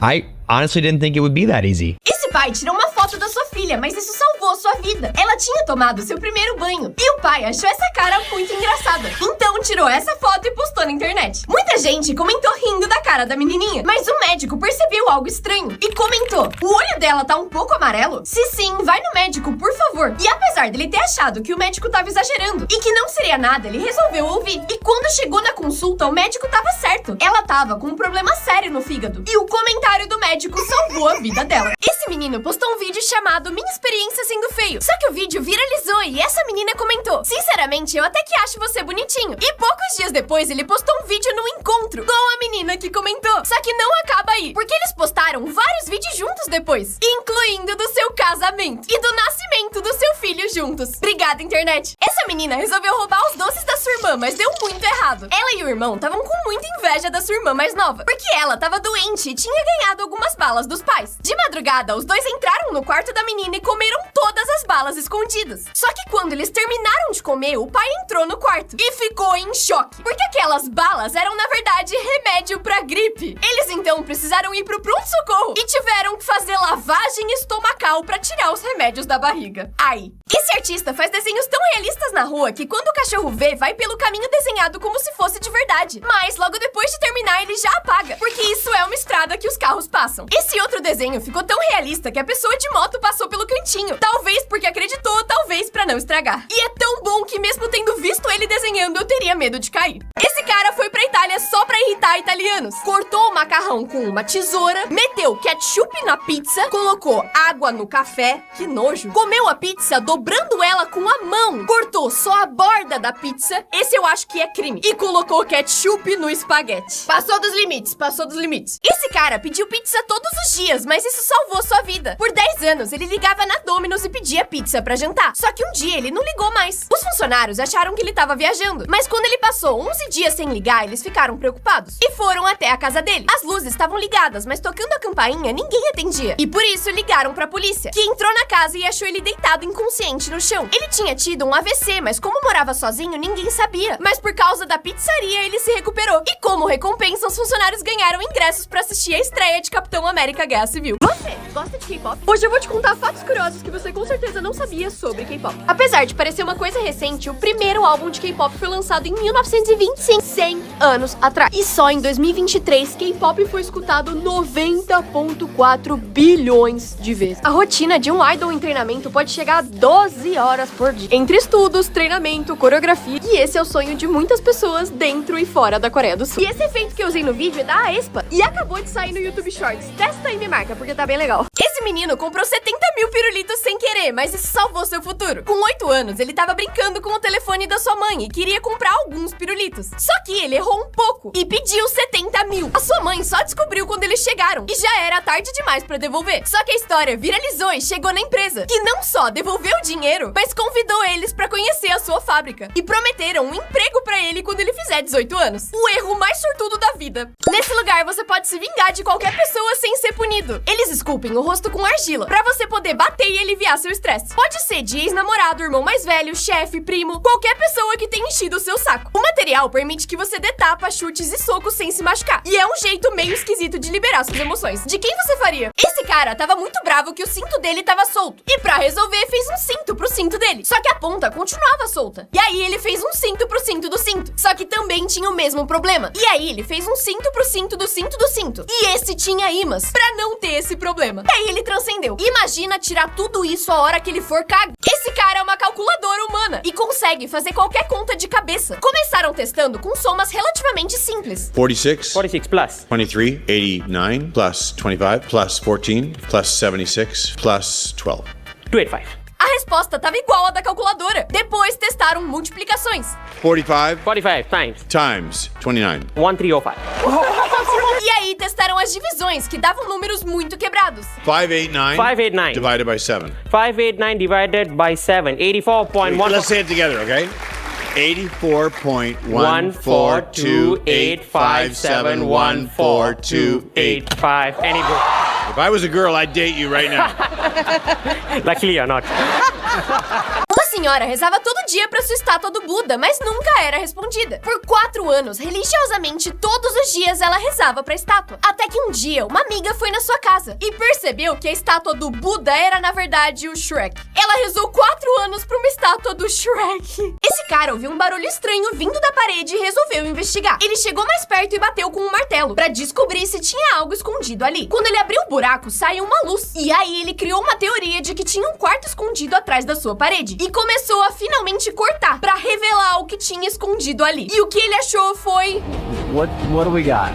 I honestly didn't think it would be that easy. Esse pai tirou uma foto da sua filha, mas isso salvou sua vida. Ela tinha tomado seu primeiro banho e o pai achou essa cara muito engraçada. Então tirou essa foto e postou na internet. Muita gente comentou rindo da cara da menininha, mas o médico percebeu algo estranho e comentou: o olho dela tá um pouco amarelo? Se sim, vai no médico, por favor. E apesar dele ter achado que o médico tava exagerando e que não seria nada, ele resolveu ouvir. E quando chegou na consulta, o médico tava certo. Ela tava com um problema sério no fígado. E o comentário do médico salvou a vida dela. Esse menino postou um vídeo chamado Minha Experiência Sendo Feio. Só que o vídeo viralizou e essa menina comentou: sinceramente, eu até que acho você bonitinho. E poucos dias depois, ele postou um vídeo no encontro com a menina que comentou. Só que não acaba aí, porque eles postaram vários vídeos juntos depois, incluindo do seu casamento e do nascimento do seu filho juntos. Obrigada, internet. Essa menina resolveu roubar os doces da sua irmã, mas deu muito errado. Ela e o irmão estavam com muita inveja da sua irmã mais nova, porque ela tava doente e tinha ganhado algumas balas dos pais. De madrugada, os dois entraram no quarto da menina e comeram todas as balas escondidas. Só que quando eles terminaram de comer, o pai entrou no quarto e ficou em choque, porque aquelas balas eram, na verdade, remédio pra gripe. Eles então precisaram ir pro pronto-socorro e tiveram que fazer lavagem lavagem estomacal pra tirar os remédios da barriga. Aí, esse artista faz desenhos tão realistas na rua que quando o cachorro vê, vai pelo caminho desenhado como se fosse de verdade. Mas logo depois de terminar, ele já apaga, porque isso é uma estrada que os carros passam. Esse outro desenho ficou tão realista que a pessoa de moto passou pelo cantinho. Talvez porque acreditou, talvez pra não estragar. E é tão bom que mesmo tendo visto ele desenhando, eu teria medo de cair. Esse cara foi pra Itália só pra irritar italianos. Cortou o macarrão com uma tesoura, meteu ketchup na pizza, colocou água no café, que nojo. Comeu a pizza dobrando ela com a mão. Cortou só a borda da pizza, esse eu acho que é crime. E colocou ketchup no espaguete. Passou dos limites, passou dos limites. Esse cara pediu pizza todos os dias, mas isso salvou sua vida. Por 10 anos, ele ligava na Domino's e pedia pizza pra jantar. Só que um dia ele não ligou mais. Os funcionários acharam que ele tava viajando, mas quando ele passou 11 dias sem ligar, eles ficaram preocupados e foram até a casa dele. As luzes estavam ligadas, mas tocando a campainha, ninguém atendia. E por isso ligaram pra polícia, que entrou na casa e achou ele deitado inconsciente no chão. Ele tinha tido um AVC, mas como morava sozinho, ninguém sabia. Mas por causa da pizzaria, ele se recuperou. E como recompensa, os funcionários ganharam ingressos pra assistir a estreia de Capitão América Guerra Civil. Você gosta de K-pop? Hoje eu vou te contar fatos curiosos que você com certeza não sabia sobre K-pop. Apesar de parecer uma coisa recente, o primeiro álbum de K-pop foi lançado em 1925, 100 anos atrás. E só em 2023, K-pop foi escutado 90,4 bilhões de vezes. A rotina de um idol em treinamento pode chegar a 12 horas por dia. Entre estudos, treinamento, coreografia. E esse é o sonho de muitas pessoas dentro e fora da Coreia do Sul. E esse efeito que eu usei no vídeo é da aespa e acabou de sair no YouTube Shorts. Testa e me marca, porque tá bem legal. Esse menino comprou 70 mil pirulitos sem querer, mas isso salvou seu futuro. Com 8 anos, ele tava brincando com o telefone da sua mãe e queria comprar alguns pirulitos. Só que ele errou um pouco e pediu 70 mil. A sua mãe só descobriu quando eles chegaram e já era tarde demais pra devolver. Só que a história viralizou e chegou na empresa, que não só devolveu o dinheiro, mas convidou eles pra conhecer a sua fábrica e prometeram um emprego pra ele quando ele fizer 18 anos. O erro mais sortudo da vida. Nesse lugar, você pode se vingar de qualquer pessoa sem ser punido. Eles esculpem o rosto com argila pra você poder bater e aliviar seu estresse. Pode ser de ex-namorado, irmão mais velho, chefe, primo, qualquer pessoa que tenha enchido o seu saco. O material permite que você dê tapa, chutes e socos sem se machucar. E é um jeito meio esquisito de liberar suas emoções. De quem você faria? Esse cara tava muito bravo que o cinto dele tava solto. E pra resolver, fez um cinto pro cinto dele. Só que a ponta continuava solta. E aí ele fez um cinto pro cinto do cinto. Só que também tinha o mesmo problema. E aí ele fez um cinto pro cinto do cinto do cinto. E esse tinha imãs pra não ter esse problema. E aí ele transcendeu. Imagina tirar tudo isso a hora que ele for cagar. Esse cara é uma calculadora humana e consegue fazer qualquer conta de cabeça. Começaram testando com somas relativamente simples. 46. 46 plus. 23. 89. Plus 25. Plus 14. Plus 76. Plus 12. 285. A resposta estava igual à da calculadora. Depois testaram multiplicações. 45 45 times. times 29. 1305. E aí testaram as divisões, que davam números muito quebrados. 589. 589. Divided by 7. 589 divided by 7. 84.1. Let's say it together, okay? 84.14285714285. Any If I was a girl, I'd date you right now. Luckily you're not. Uma senhora rezava todo dia pra sua estátua do Buda, mas nunca era respondida. Por 4 anos, religiosamente, todos os dias ela rezava pra estátua. Até que um dia, uma amiga foi na sua casa e percebeu que a estátua do Buda era, na verdade, o Shrek. Ela rezou 4 anos pra uma estátua do Shrek. Esse cara ouviu um barulho estranho vindo da parede e resolveu investigar. Ele chegou mais perto e bateu com um martelo pra descobrir se tinha algo escondido ali. Quando ele abriu o buraco, saiu uma luz. E aí ele criou uma teoria de que tinha um quarto escondido atrás da sua parede. E começou a finalmente cortar pra revelar o que tinha escondido ali. E o que ele achou foi... What do we got?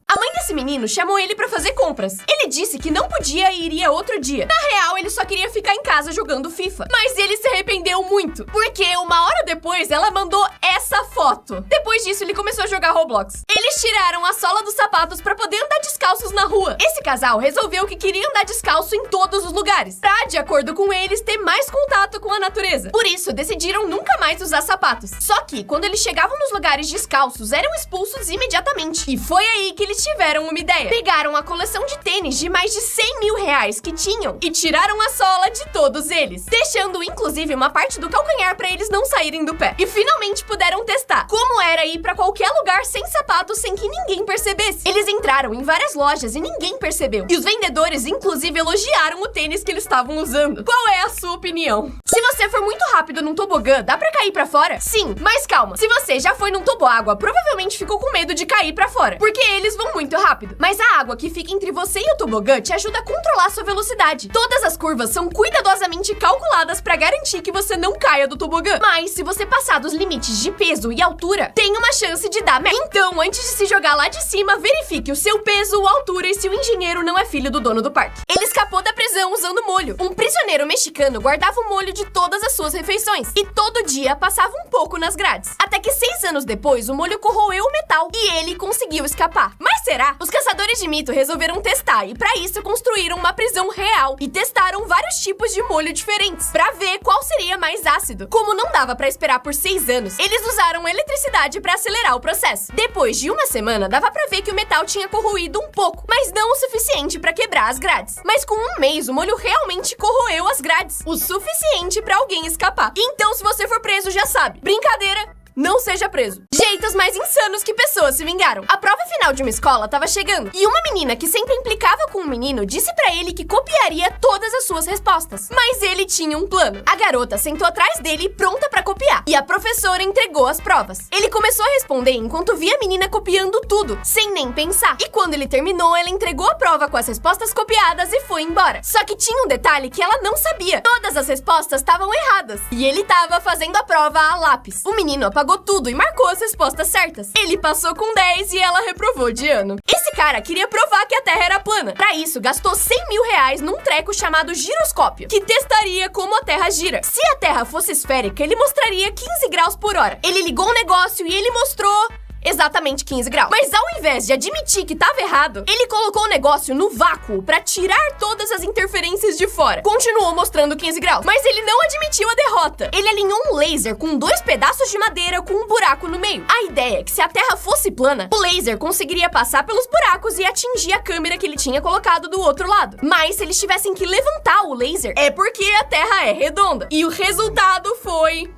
A mãe desse menino chamou ele pra fazer compras. Ele disse que não podia e iria outro dia. Na real, ele só queria ficar em casa jogando FIFA. Mas ele se arrependeu muito, porque uma hora depois ela mandou essa foto. Depois disso, ele começou a jogar Roblox. Eles tiraram a sola dos sapatos pra poder andar descalços na rua. Esse casal resolveu que queria andar descalço em todos os lugares, pra, de acordo com eles, ter mais contato com a natureza. Por isso, decidiram nunca mais usar sapatos. Só que, quando eles chegavam nos lugares descalços, eram expulsos imediatamente. E foi aí que eles tiveram uma ideia. Pegaram a coleção de tênis de mais de 100 mil reais que tinham e tiraram a sola de todos eles, deixando inclusive uma parte do calcanhar pra eles não saírem do pé. E finalmente puderam testar como era ir pra qualquer lugar sem sapatos sem que ninguém percebesse. Eles entraram em várias lojas lojas e ninguém percebeu. E os vendedores, inclusive, elogiaram o tênis que eles estavam usando. Qual é a sua opinião? Se você for muito rápido num tobogã, dá pra cair pra fora? Sim, mas calma. Se você já foi num toboágua, provavelmente ficou com medo de cair pra fora, porque eles vão muito rápido. Mas a água que fica entre você e o tobogã te ajuda a controlar sua velocidade. Todas as curvas são cuidadosamente calculadas pra garantir que você não caia do tobogã. Mas se você passar dos limites de peso e altura, tem uma chance de dar merda. Então, antes de se jogar lá de cima, verifique o seu peso, altura e se o engenheiro não é filho do dono do parque. Ele escapou da prisão usando molho. Um prisioneiro mexicano guardava o molho de todas as suas refeições e todo dia passava um pouco nas grades. Até que 6 anos depois, o molho corroeu o metal e ele conseguiu escapar. Mas será? Os caçadores de mito resolveram testar e para isso construíram uma prisão real e testaram vários tipos de molho diferentes para ver qual seria mais ácido. Como não dava para esperar por 6 anos, eles usaram eletricidade para acelerar o processo. Depois de uma semana, dava para ver que o metal tinha corroído um pouco, mas não o suficiente para quebrar as grades. Mas com um mês, o molho realmente corroeu as grades, o suficiente para alguém escapar. Então, se você for preso, já sabe. Brincadeira, não seja preso. Jeitos mais insanos que pessoas se vingaram. A prova final de uma escola tava chegando e uma menina que sempre implicava com um menino disse pra ele que copiaria todas as suas respostas. Mas ele tinha um plano. A garota sentou atrás dele pronta pra copiar e a professora entregou as provas. Ele começou a responder enquanto via a menina copiando tudo, sem nem pensar. E quando ele terminou, ela entregou a prova com as respostas copiadas e foi embora. Só que tinha um detalhe que ela não sabia. Todas as respostas estavam erradas e ele tava fazendo a prova a lápis. O menino apagou tudo e marcou as respostas certas. Ele passou com 10 e ela reprovou de ano. Esse cara queria provar que a Terra era plana. Pra isso, gastou 100 mil reais num treco chamado giroscópio, que testaria como a Terra gira. Se a Terra fosse esférica, ele mostraria 15 graus por hora. Ele ligou o negócio e ele mostrou exatamente 15 graus. Mas ao invés de admitir que estava errado, ele colocou o negócio no vácuo para tirar todas as interferências de fora. Continuou mostrando 15 graus, mas ele não admitiu a derrota. Ele alinhou um laser com 2 pedaços de madeira com um buraco no meio. A ideia é que se a Terra fosse plana, o laser conseguiria passar pelos buracos e atingir a câmera que ele tinha colocado do outro lado. Mas se eles tivessem que levantar o laser, é porque a Terra é redonda. E o resultado foi...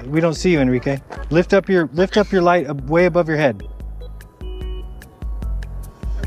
We don't see you, Enrique. Lift up your light way above your head.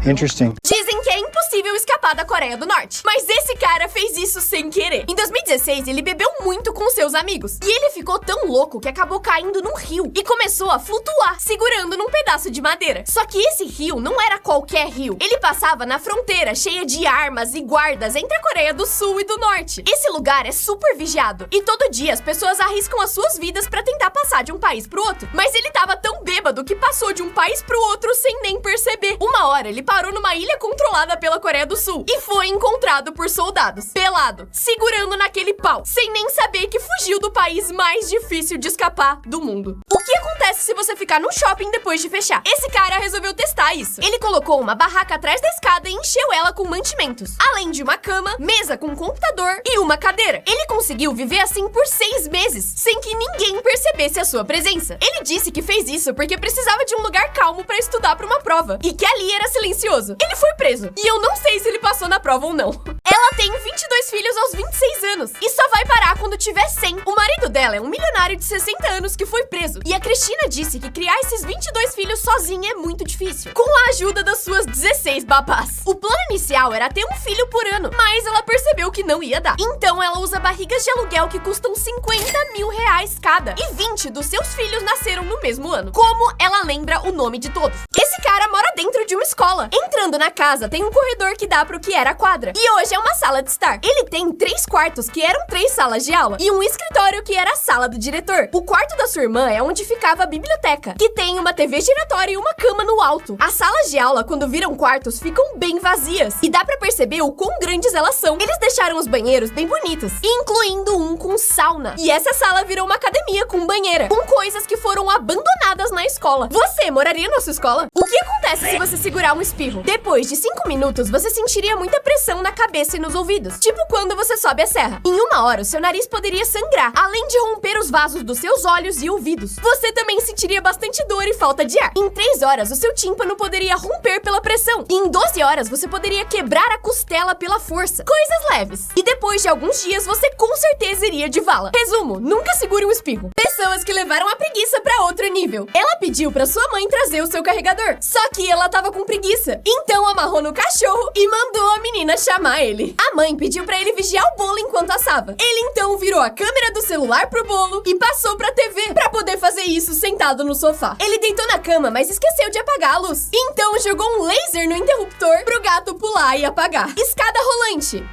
Interesting. Dizem que é impossível escapar da Coreia do Norte, mas esse cara fez isso sem querer. Em 2016, ele bebeu muito com seus amigos e ele ficou tão louco que acabou caindo num rio e começou a flutuar, segurando num pedaço de madeira. Só que esse rio não era qualquer rio. Ele passava na fronteira cheia de armas e guardas entre a Coreia do Sul e do Norte. Esse lugar é super vigiado e todo dia as pessoas arriscam as suas vidas pra tentar passar de um país pro outro. Mas ele tava tão bêbado que passou de um país pro outro sem nem perceber. Uma hora ele parou numa ilha controlada pela Coreia do Sul e foi encontrado por soldados, pelado, segurando naquele pau, sem nem saber que fugiu do país mais difícil de escapar do mundo. O que acontece se você ficar no shopping depois de fechar? Esse cara resolveu testar isso. Ele colocou uma barraca atrás da escada e encheu ela com mantimentos, além de uma cama, mesa com computador e uma cadeira. Ele conseguiu viver assim por 6 meses, sem que ninguém percebesse a sua presença. Ele disse que fez isso porque precisava de um lugar calmo para estudar para uma prova e que ali era silencioso. Ele foi preso e eu não sei se ele passou na prova ou não. Ela tem 22 filhos aos 26 anos e só vai parar quando tiver 100. O marido dela é um milionário de 60 anos que foi preso e a Cristina disse que criar esses 22 filhos sozinha é muito difícil, com a ajuda das suas 16 babás. O plano inicial era ter um filho por ano, mas ela percebeu que não ia dar. Então ela usa barrigas de aluguel que custam 50 mil reais cada e 20 dos seus filhos nasceram no mesmo ano. Como ela lembra o nome de todos? Esse cara mora dentro de uma escola. Entrando na casa, tem um corredor que dá pro que era a quadra. E hoje é uma sala de estar. Ele tem 3 quartos, que eram 3 salas de aula, e um escritório, que era a sala do diretor. O quarto da sua irmã é onde ficava a biblioteca, que tem uma TV giratória e uma cama no alto. As salas de aula, quando viram quartos, ficam bem vazias. E dá pra perceber o quão grandes elas são. Eles deixaram os banheiros bem bonitos, incluindo um com sauna. E essa sala virou uma academia com banheira, com coisas que foram abandonadas na escola. Você moraria na sua escola? O que acontece se você segurar um espirro? Depois de 5 minutos, você sentiria muita pressão na cabeça e nos ouvidos, tipo quando você sobe a serra. Em 1 hora, o seu nariz poderia sangrar, além de romper os vasos dos seus olhos e ouvidos. Você também sentiria bastante dor e falta de ar. Em 3 horas, o seu tímpano poderia romper pela pressão. E em 12 horas, você poderia quebrar a costela pela força. Coisas leves. E depois de alguns dias, você com certeza iria de vala. Resumo, nunca segure um espirro. pessoas que levaram a preguiça pra outro nível. Ela pediu pra sua mãe trazer o seu carregador, só que ela tava com preguiça. Então amarrou no cachorro e mandou a menina chamar ele. A mãe pediu pra ele vigiar o bolo enquanto assava. Ele então virou a câmera do celular pro bolo e passou pra TV pra poder fazer isso sentado no sofá. Ele deitou na cama, mas esqueceu de apagar a luz. Então jogou um laser no interruptor pro gato pular e apagar. Escada rolante.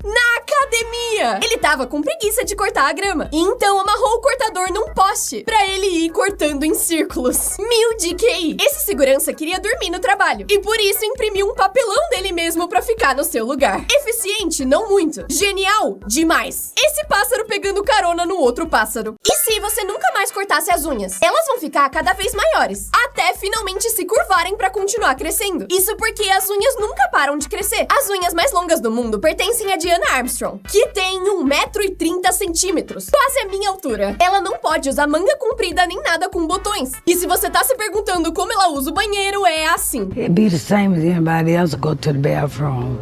Na academia! Ele tava com preguiça de cortar a grama, então amarrou o cortador num poste pra ele ir cortando em círculos. 1000 de QI. Esse segurança queria dormir no trabalho e por isso imprimiu um papelão dele mesmo pra ficar no seu lugar. Eficiente? Não muito. Genial? Demais. Esse pássaro pegando carona no outro pássaro. E se você nunca mais cortasse as unhas? Elas vão ficar cada vez maiores, até finalmente se curvarem pra continuar crescendo. Isso porque as unhas nunca param de crescer. As unhas mais longas do mundo pertencem a Diana Armstrong, que tem 1,30 m, quase a minha altura. Ela não pode usar manga comprida nem nada com botões. E se você tá se perguntando como ela usa o banheiro, é assim. It'd be the same as anybody else go to the bathroom.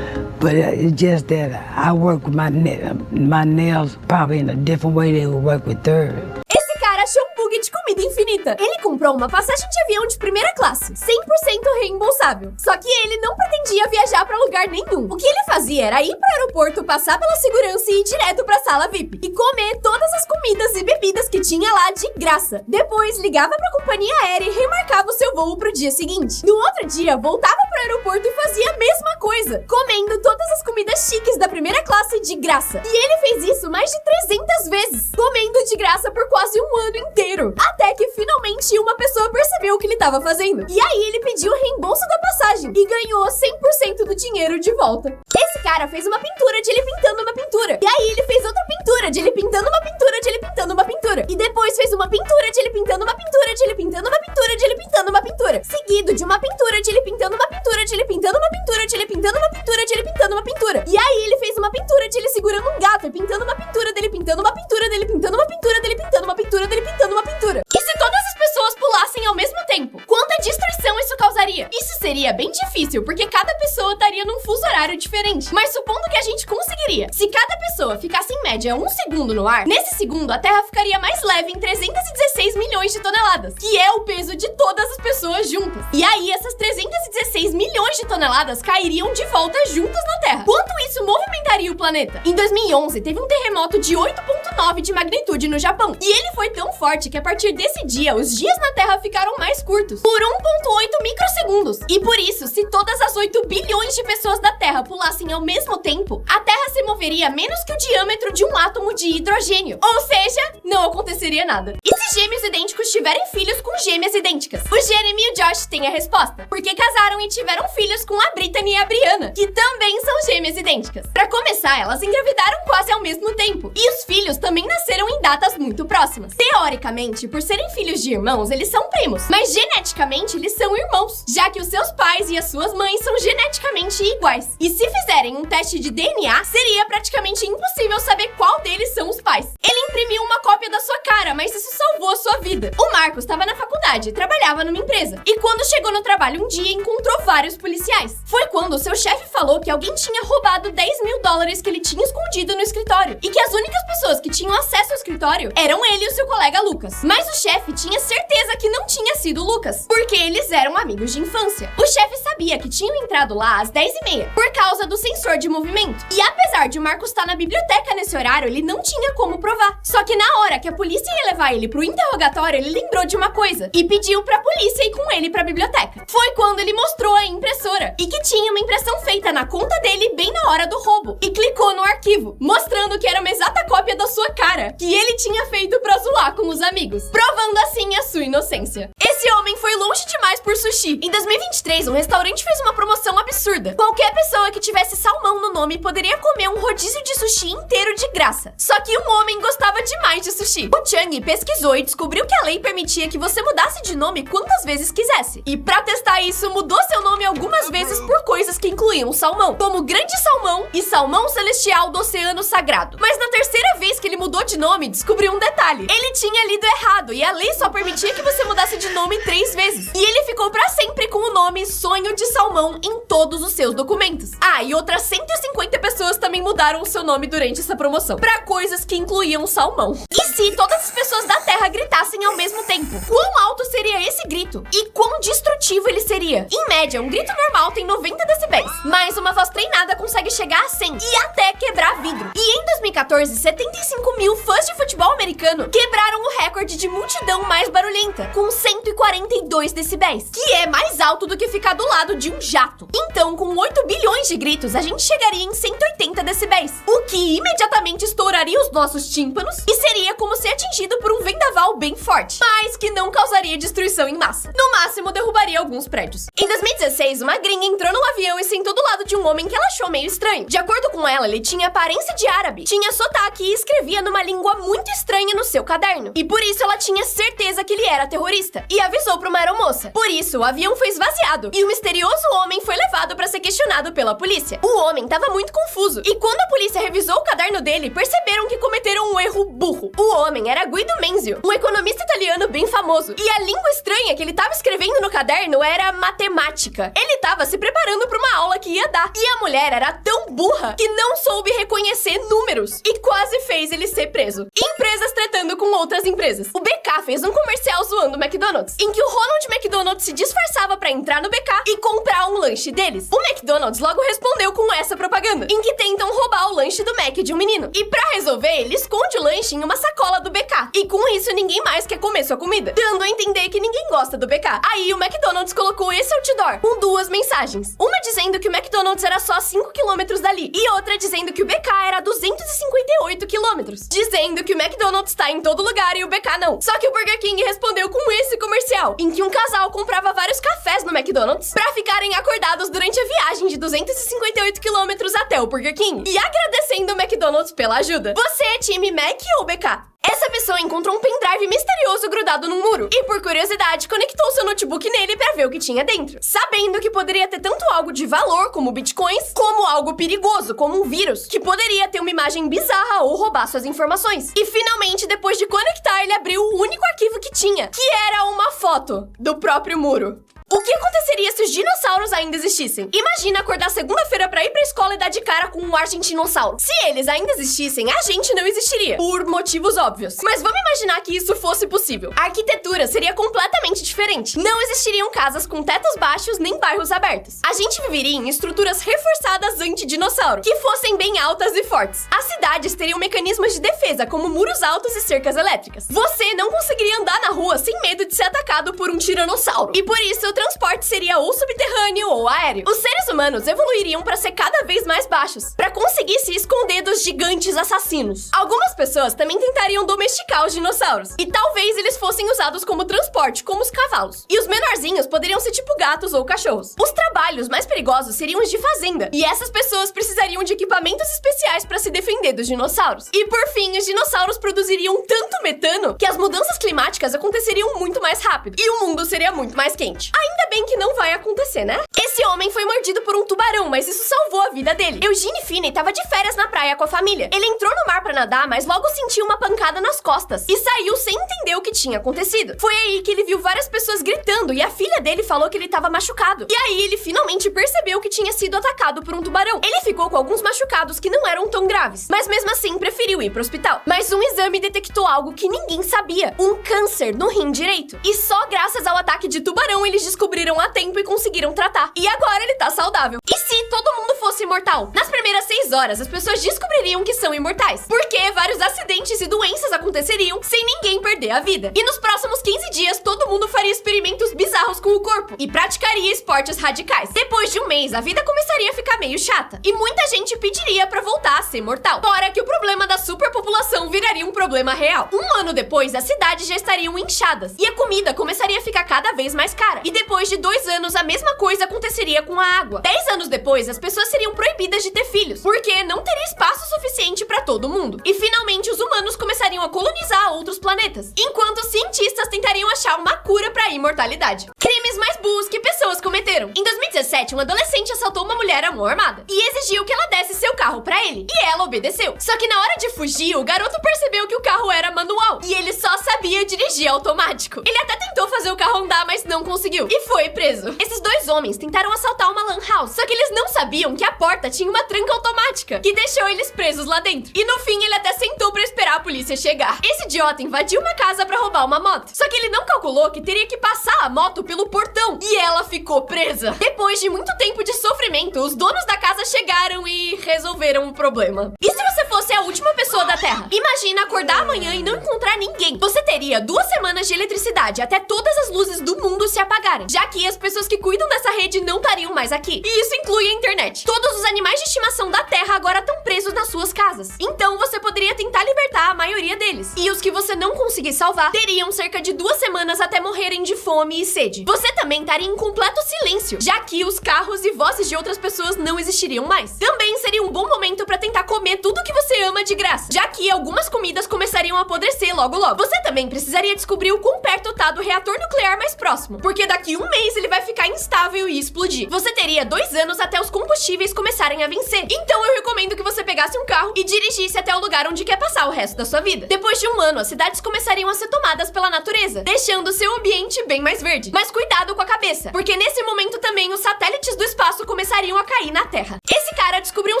But it's just that I work with my nails probably in a different way they would work with theirs. Esse cara achou um bug de comida infinita. Ele comprou uma passagem de avião de primeira classe, 100% reembolsável. Só que ele não pretendia viajar pra lugar nenhum. O que ele fazia era ir pro aeroporto, passar pela segurança e ir direto pra sala VIP. E comer todas as comidas e bebidas que tinha lá de graça. Depois, ligava pra companhia aérea e remarcava o seu voo pro dia seguinte. No outro dia, voltava pro aeroporto e fazia a mesma coisa, comendo todas as comidas chiques da primeira classe de graça. E ele fez isso mais de 300 vezes, comendo de graça por quase um ano inteiro. Até que finalmente uma pessoa percebeu o que ele estava fazendo. E aí ele pediu o reembolso da passagem e ganhou 100% do dinheiro de volta. Esse cara fez uma pintura de ele pintando uma pintura. E aí ele fez outra pintura de ele pintando uma pintura de ele pintando uma pintura. E depois fez uma pintura de ele pintando uma pintura de ele pintando uma pintura de ele pintando uma pintura. Seguido de uma pintura de ele pintando uma pintura de ele pintando uma pintura de ele pintando uma pintura de ele pintando uma pintura. E aí ele fez uma pintura de ele segurando um gato e pintando uma pintura dele pintando uma pintura dele pintando uma pintura dele pintando uma pintura dele pintando uma pintura. E se todas as pessoas pulassem ao mesmo tempo, quanta destruição isso causaria? Isso seria bem difícil, porque cada pessoa estaria num fuso horário diferente. Mas supondo que a gente conseguiria, se cada pessoa ficasse em média 1 segundo no ar, nesse segundo a Terra ficaria mais leve em 316 milhões de toneladas, que é o peso de todas as pessoas juntas. E aí essas 316 milhões de toneladas cairiam de volta juntas na Terra. Quanto isso movimentaria o planeta? Em 2011 teve um terremoto de 8,9 de magnitude no Japão. E ele foi tão forte que a partir desse dia, os dias na Terra ficaram mais curtos, por 1,8 microsegundos. E por isso, se todas as 8 bilhões de pessoas da Terra pulassem ao mesmo tempo, a Terra se moveria menos que o diâmetro de um átomo de hidrogênio. Ou seja, não aconteceria nada. E se gêmeos idênticos tiverem filhos com gêmeas idênticas? O Jeremy e o Josh têm a resposta, porque casaram e tiveram filhos com a Brittany e a Brianna, que também são gêmeas idênticas. Pra começar, elas engravidaram quase ao mesmo tempo, e os filhos também nasceram em datas muito próximas. Teoricamente, por serem filhos de irmãos, eles são primos, mas geneticamente eles são irmãos, já que os seus pais e as suas mães são geneticamente iguais. E se fizerem um teste de DNA, seria praticamente impossível saber qual deles são os pais. Ele imprimiu uma cópia da sua cara, mas isso salvou a sua vida. O Marcos estava na faculdade e trabalhava numa empresa, e quando chegou no trabalho um dia, encontrou vários policiais. Foi quando o seu chefe falou que alguém tinha roubado $10.000 que ele tinha escondido no escritório, e que as únicas pessoas que tinham acesso ao escritório eram ele e o seu colega Lucas. Mas o chefe tinha certeza que não tinha sido o Lucas, porque eles eram amigos de infância. O chefe sabia que tinham entrado lá às 10h30, por causa do sensor de movimento. E apesar de o Marcos estar na biblioteca nesse horário, ele não tinha como provar. Só que na hora que a polícia ia levar ele pro interrogatório, ele lembrou de uma coisa e pediu pra polícia ir com ele pra biblioteca. Foi quando ele mostrou a impressora e que tinha uma impressão feita na conta dele bem na hora do roubo, e clicou no arquivo, mostrando que era uma exata cópia da sua cara, que ele tinha feito pra zoar com os amigos, provando assim a sua inocência. Esse homem foi longe demais por sushi. Em 2023, um restaurante fez uma promoção absurda. Qualquer pessoa que tivesse salmão no nome poderia comer um rodízio de sushi inteiro de graça. Só que um homem gostava demais de sushi. O Chang pesquisou e descobriu que a lei permitia que você mudasse de nome quantas vezes quisesse. E pra testar isso, mudou seu nome algumas vezes por coisas que incluíam salmão, como Grande Salmão e Salmão Celestial do Oceano Sagrado. Mas na terceira vez que ele mudou de nome, descobriu um detalhe. Ele tinha lido errado e a lei só permitia que você mudasse de nome 3 vezes. E ele ficou pra sempre com o nome nome Sonho de Salmão em todos os seus documentos. Ah, e outras 150 pessoas também mudaram o seu nome durante essa promoção, pra coisas que incluíam salmão. E se todas as pessoas da Terra gritassem ao mesmo tempo? Quão alto seria esse grito? E quão destrutivo ele seria? Em média, um grito normal tem 90 decibéis, mas uma voz treinada consegue chegar a 100 e até quebrar vidro. E em 2014, 75 mil fãs de futebol americano quebraram o recorde de multidão mais barulhenta, com 142 decibéis, que é mais alto do que ficar do lado de um jato. Então, com 8 bilhões de gritos, a gente chegaria em 180 decibéis, o que imediatamente estouraria os nossos tímpanos e seria como ser atingido por um vendaval bem forte, mas que não causaria destruição em massa. No máximo, derrubaria alguns prédios. Em 2016, uma gringa entrou no avião e sentou do lado de um homem que ela achou meio estranho. De acordo com ela, ele tinha aparência de árabe, tinha sotaque e escrevia numa língua muito estranha no seu caderno. E por isso ela tinha certeza que ele era terrorista e avisou para uma aeromoça. Por isso, o avião foi esvaziado e o misterioso homem foi levado para ser questionado pela polícia. O homem estava muito confuso e quando a polícia revisou o caderno dele, perceberam que cometeram um erro burro. O homem era Guido Menzio, um economista italiano bem famoso, e a língua estranha que ele estava escrevendo no caderno era matemática. Ele estava se preparando para uma aula que ia dar, e a mulher era tão burra que não soube reconhecer números e quase fez ele ser preso. Empresas tratando com outras empresas. O BK fez um comercial zoando o McDonald's, em que o Ronald McDonald se disfarçava para entrar no BK e comprar um lanche deles. O McDonald's logo respondeu com essa propaganda, em que tentam roubar o lanche do Mac de um menino. E pra resolver, ele esconde o lanche em uma sacola do BK. E com isso, ninguém mais quer comer sua comida, dando a entender que ninguém gosta do BK. Aí o McDonald's colocou esse outdoor, com duas mensagens. Uma dizendo que o McDonald's era só 5 km dali, e outra dizendo que o BK era 258 km. Dizendo que o McDonald's tá em todo lugar e o BK não. Só que o Burger King respondeu com esse comercial, em que um casal comprava vários cafés no McDonald's pra ficarem acordados durante a viagem de 258 km até o Burger King, e agradecendo o McDonald's pela ajuda. Você é time Mac ou BK? Essa pessoa encontrou um pendrive misterioso grudado num muro e, por curiosidade, conectou seu notebook nele pra ver o que tinha dentro, sabendo que poderia ter tanto algo de valor, como bitcoins, como algo perigoso, como um vírus, que poderia ter uma imagem bizarra ou roubar suas informações. E, finalmente, depois de conectar, ele abriu o único arquivo que tinha, que era uma foto do próprio muro. O que aconteceria se os dinossauros ainda existissem? Imagina acordar segunda-feira pra ir pra escola e dar de cara com um argentinossauro. Se eles ainda existissem, a gente não existiria, por motivos óbvios. Mas vamos imaginar que isso fosse possível. A arquitetura seria completamente diferente. Não existiriam casas com tetos baixos nem bairros abertos. A gente viveria em estruturas reforçadas anti-dinossauro, que fossem bem altas e fortes. As cidades teriam mecanismos de defesa, como muros altos e cercas elétricas. Você não conseguiria andar na rua sem medo de ser atacado por um tiranossauro. E por isso, o transporte seria ou subterrâneo ou aéreo. Os seres humanos evoluiriam para ser cada vez mais baixos, para conseguir se esconder dos gigantes assassinos. Algumas pessoas também tentariam domesticar os dinossauros, e talvez eles fossem usados como transporte, como os cavalos. E os menorzinhos poderiam ser tipo gatos ou cachorros. Os trabalhos mais perigosos seriam os de fazenda, e essas pessoas precisariam de equipamentos especiais para se defender dos dinossauros. E por fim, os dinossauros produziriam tanto metano que as mudanças climáticas aconteceriam muito mais rápido, e o mundo seria muito mais quente. Ainda bem que não vai acontecer, né? Esse homem foi mordido por um tubarão, mas isso salvou a vida dele. Eugene Finney tava de férias na praia com a família. Ele entrou no mar pra nadar, mas logo sentiu uma pancada nas costas e saiu sem entender o que tinha acontecido. Foi aí que ele viu várias pessoas gritando e a filha dele falou que ele tava machucado. E aí ele finalmente percebeu que tinha sido atacado por um tubarão. Ele ficou com alguns machucados que não eram tão graves, mas mesmo assim preferiu ir pro hospital. Mas um exame detectou algo que ninguém sabia: um câncer no rim direito. E só graças ao ataque de tubarão eles descobriram a tempo e conseguiram tratar. E agora ele tá saudável. E se todo mundo fosse imortal? Nas primeiras 6 horas, as pessoas descobririam que são imortais, porque vários acidentes e doenças aconteceriam sem ninguém perder a vida. E nos próximos 15 dias, todo mundo faria experimentos bizarros com o corpo e praticaria esportes radicais. Depois de um mês, a vida começaria a ficar meio chata, e muita gente pediria pra voltar a ser mortal. Fora que o problema da superpopulação viraria um problema real. Um ano depois, as cidades já estariam inchadas, e a comida começaria a ficar cada vez mais cara. E depois de 2 anos, a mesma coisa aconteceria com a água. 10 anos depois, as pessoas seriam proibidas de ter filhos, porque não teria espaço suficiente pra todo mundo. E finalmente, os humanos começariam a colonizar outros planetas, enquanto os cientistas tentariam achar uma cura pra imortalidade. Crime crimes mais burros que pessoas cometeram. Em 2017, um adolescente assaltou uma mulher à mão armada e exigiu que ela desse seu carro pra ele. E ela obedeceu. Só que na hora de fugir, o garoto percebeu que o carro era manual e ele só sabia dirigir automático. Ele até tentou fazer o carro andar, mas não conseguiu e foi preso. Esses dois homens tentaram assaltar uma lan house, só que eles não sabiam que a porta tinha uma tranca automática que deixou eles presos lá dentro. E no fim, ele até sentou pra esperar a polícia chegar. Esse idiota invadiu uma casa pra roubar uma moto. Só que ele não calculou que teria que passar a moto pelo portão e ela ficou presa. Depois de muito tempo de sofrimento, os donos da casa chegaram e resolveram o problema. E se você fosse a última pessoa da Terra? Imagina acordar amanhã e não encontrar ninguém. Você teria 2 semanas de eletricidade até todas as luzes do mundo se apagarem, já que as pessoas que cuidam dessa rede não estariam mais aqui. E isso inclui a internet. Todos os animais de estimação da Terra agora estão presos nas suas casas. Então você poderia tentar libertar a maioria deles. E os que você não conseguir salvar teriam cerca de 2 semanas até morrerem de fome e sede. Você também estaria em completo silêncio, já que os carros e vozes de outras pessoas não existiriam mais. Também seria um bom momento para tentar comer tudo que você ama de graça, já que algumas comidas começariam a apodrecer logo logo. Você também precisaria descobrir o quão perto tá do reator nuclear mais próximo, porque daqui 1 mês ele vai ficar instável e explodir. Você teria 2 anos até os combustíveis começarem a vencer. Então eu recomendo que você pegasse um carro e dirigisse até o lugar onde quer passar o resto da sua vida. Depois de 1 ano, as cidades começariam a ser tomadas pela natureza, deixando seu ambiente bem mais verde. Mas cuidado com a cabeça, porque nesse momento também os satélites do espaço começariam a cair na Terra. Esse cara descobriu um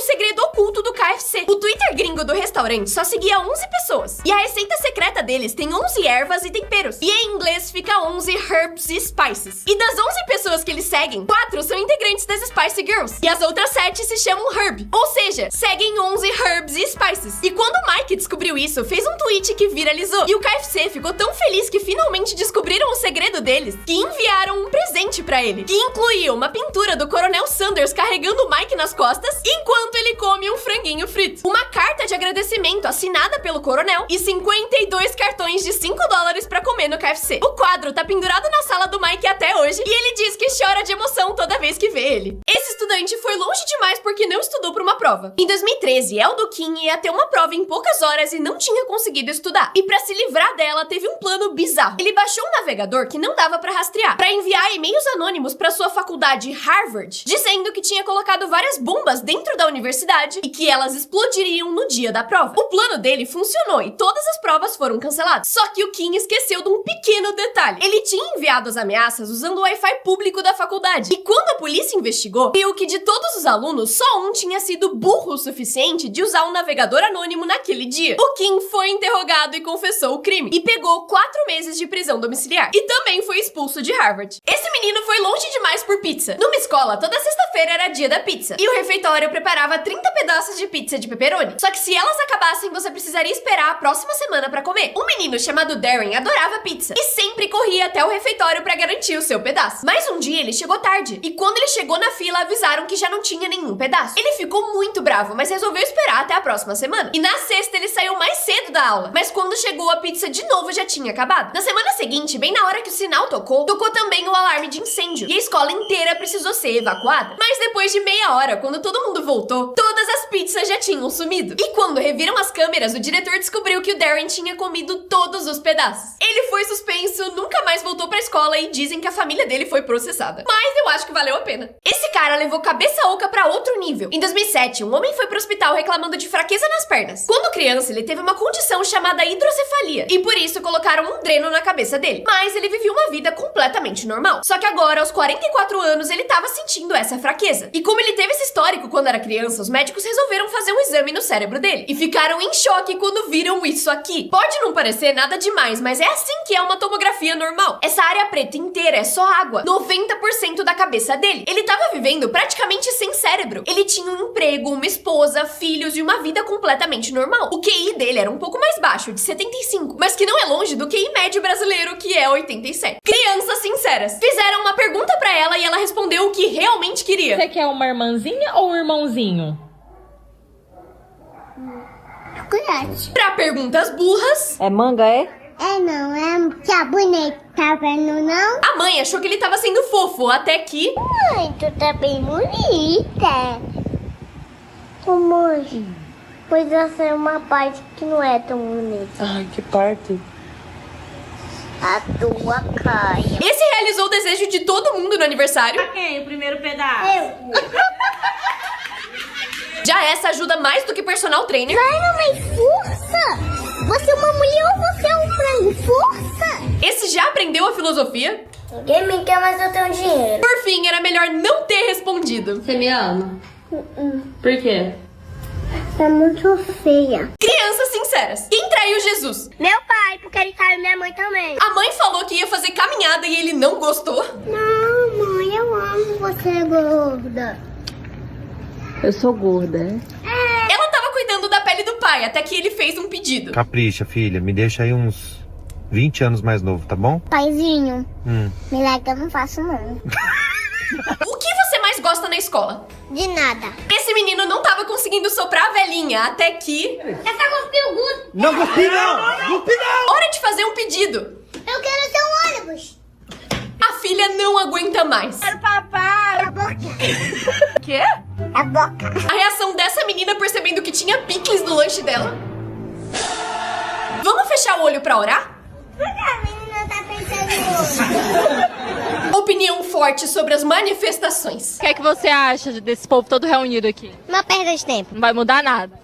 segredo oculto do KFC. O Twitter gringo do restaurante só seguia 11 pessoas. E a receita secreta deles tem 11 ervas e temperos. E em inglês fica 11 herbs e spices. E das 11 pessoas que eles seguem, 4 são integrantes das Spice Girls. E as outras 7 se chamam Herb. Ou seja, seguem 11 herbs e spices. E quando o Mike descobriu isso, fez um tweet que viralizou. E o KFC ficou tão feliz que finalmente descobriram o segredo deles, que enviaram um presente pra ele, que incluía uma pintura do Coronel Sanders carregando o Mike nas costas, enquanto ele come um franguinho frito. Uma carta de agradecimento assinada pelo Coronel e 52 cartões de $5 pra comer no KFC. O quadro tá pendurado na sala do Mike até hoje e ele diz que chora de emoção toda vez que vê ele. Esse estudante foi longe demais porque não estudou pra uma prova. Em 2013, El Duquin ia ter uma prova em poucas horas e não tinha conseguido estudar. E pra se livrar dela, teve um plano bizarro. Ele baixou um navegador que não dava pra rastrear, pra enviar e-mails anônimos pra sua faculdade Harvard, dizendo que tinha colocado várias bombas dentro da universidade e que elas explodiriam no dia da prova. O plano dele funcionou e todas as provas foram canceladas. Só que o Kim esqueceu de um pequeno detalhe. Ele tinha enviado as ameaças usando o Wi-Fi público da faculdade. E quando a polícia investigou, viu que de todos os alunos, só um tinha sido burro o suficiente de usar um navegador anônimo naquele dia. O Kim foi interrogado e confessou o crime. E pegou 4 meses de prisão domiciliar. E também foi expulso de Harvard. Esse menino foi longe demais por pizza. Numa escola, toda sexta-feira era dia da pizza. E o refeitório preparava 30 pedaços de pizza de pepperoni. Só que se elas acabassem, você precisaria esperar a próxima semana pra comer. Um menino chamado Darren adorava pizza. E sempre corria até o refeitório pra garantir o seu pedaço. Mas um dia ele chegou tarde. E quando ele chegou na fila, avisaram que já não tinha nenhum pedaço. Ele ficou muito bravo, mas resolveu esperar até a próxima semana. E na sexta ele saiu mais cedo da aula. Mas quando chegou, a pizza de novo já tinha acabado. Na semana seguinte, bem na hora que o sinal tocou também o alarme de incêndio. E a escola inteira precisou ser evacuada. Mas depois de meia hora, quando todo mundo voltou, todas as pizzas já tinham sumido. E quando reviram as câmeras, o diretor descobriu que o Darren tinha comido todos os pedaços. Ele foi suspenso, nunca mais voltou pra escola e dizem que a família dele foi processada. Mas eu acho que valeu a pena. Esse cara levou cabeça oca pra outro nível. Em 2007, um homem foi pro hospital reclamando de fraqueza nas pernas. Quando criança, ele teve uma condição chamada hidrocefalia. E por isso colocaram um dreno na cabeça dele. Mas ele vivia uma vida completamente normal. Só que agora, aos 44 anos, ele tava sentindo essa fraqueza. E como ele teve esse histórico quando era criança, os médicos resolveram fazer um exame no cérebro dele. E ficaram em choque quando viram isso aqui. Pode não parecer nada demais, mas é assim que é uma tomografia normal. Essa área preta inteira é só água. 90% da cabeça dele. Ele tava vivendo praticamente sem cérebro. Ele tinha um emprego, uma esposa, filhos e uma vida completamente normal. O QI dele era um pouco mais baixo, de 75, mas que não é longe do QI médio brasileiro, que é 87. Crianças sinceras. Fizeram uma pergunta pra ela e ela respondeu o que realmente queria. Você quer uma irmãzinha ou um irmãozinho? Chocolate. Pra perguntas burras... É manga, é? É não, é que a boneca tá vendo não? A mãe achou que ele tava sendo fofo, até que... Mãe, tu tá bem bonita. Ô mãe, pois essa é uma parte que não é tão bonita. Ai, que parte? A tua caia. Esse realizou o desejo de todo mundo no aniversário. Pra quem? O primeiro pedaço? Eu. Já essa ajuda mais do que personal trainer. Vai, mamãe, força! Você é uma mulher ou você é um frango? Força! Esse já aprendeu a filosofia. Ninguém me quer, mas eu tenho dinheiro. Por fim, era melhor não ter respondido. Você me ama? Por quê? É muito feia. Crianças sinceras. Quem traiu Jesus? Meu pai, porque ele traiu minha mãe também. A mãe falou que ia fazer caminhada e ele não gostou. Não, mãe, eu amo você, gorda. Eu sou gorda, Ela tava cuidando da pele do pai, até que ele fez um pedido. Capricha, filha. Me deixa aí uns 20 anos mais novo, tá bom? Paizinho, milagre eu não faço, não. O que você mais gosta na escola? De nada. Esse menino não tava conseguindo soprar a velhinha, até que... Essa cuspiu, Guto. Não cuspi não! Cuspi não! Hora de fazer um pedido. Eu quero ser um ônibus. A filha não aguenta mais. Quero papai. A boca. Quê? A boca. A reação dessa menina percebendo que tinha picles no lanche dela. Vamos fechar o olho pra orar? Por que a menina tá pensando em Opinião forte sobre as manifestações. O que é que você acha desse povo todo reunido aqui? Uma perda de tempo. Não vai mudar nada.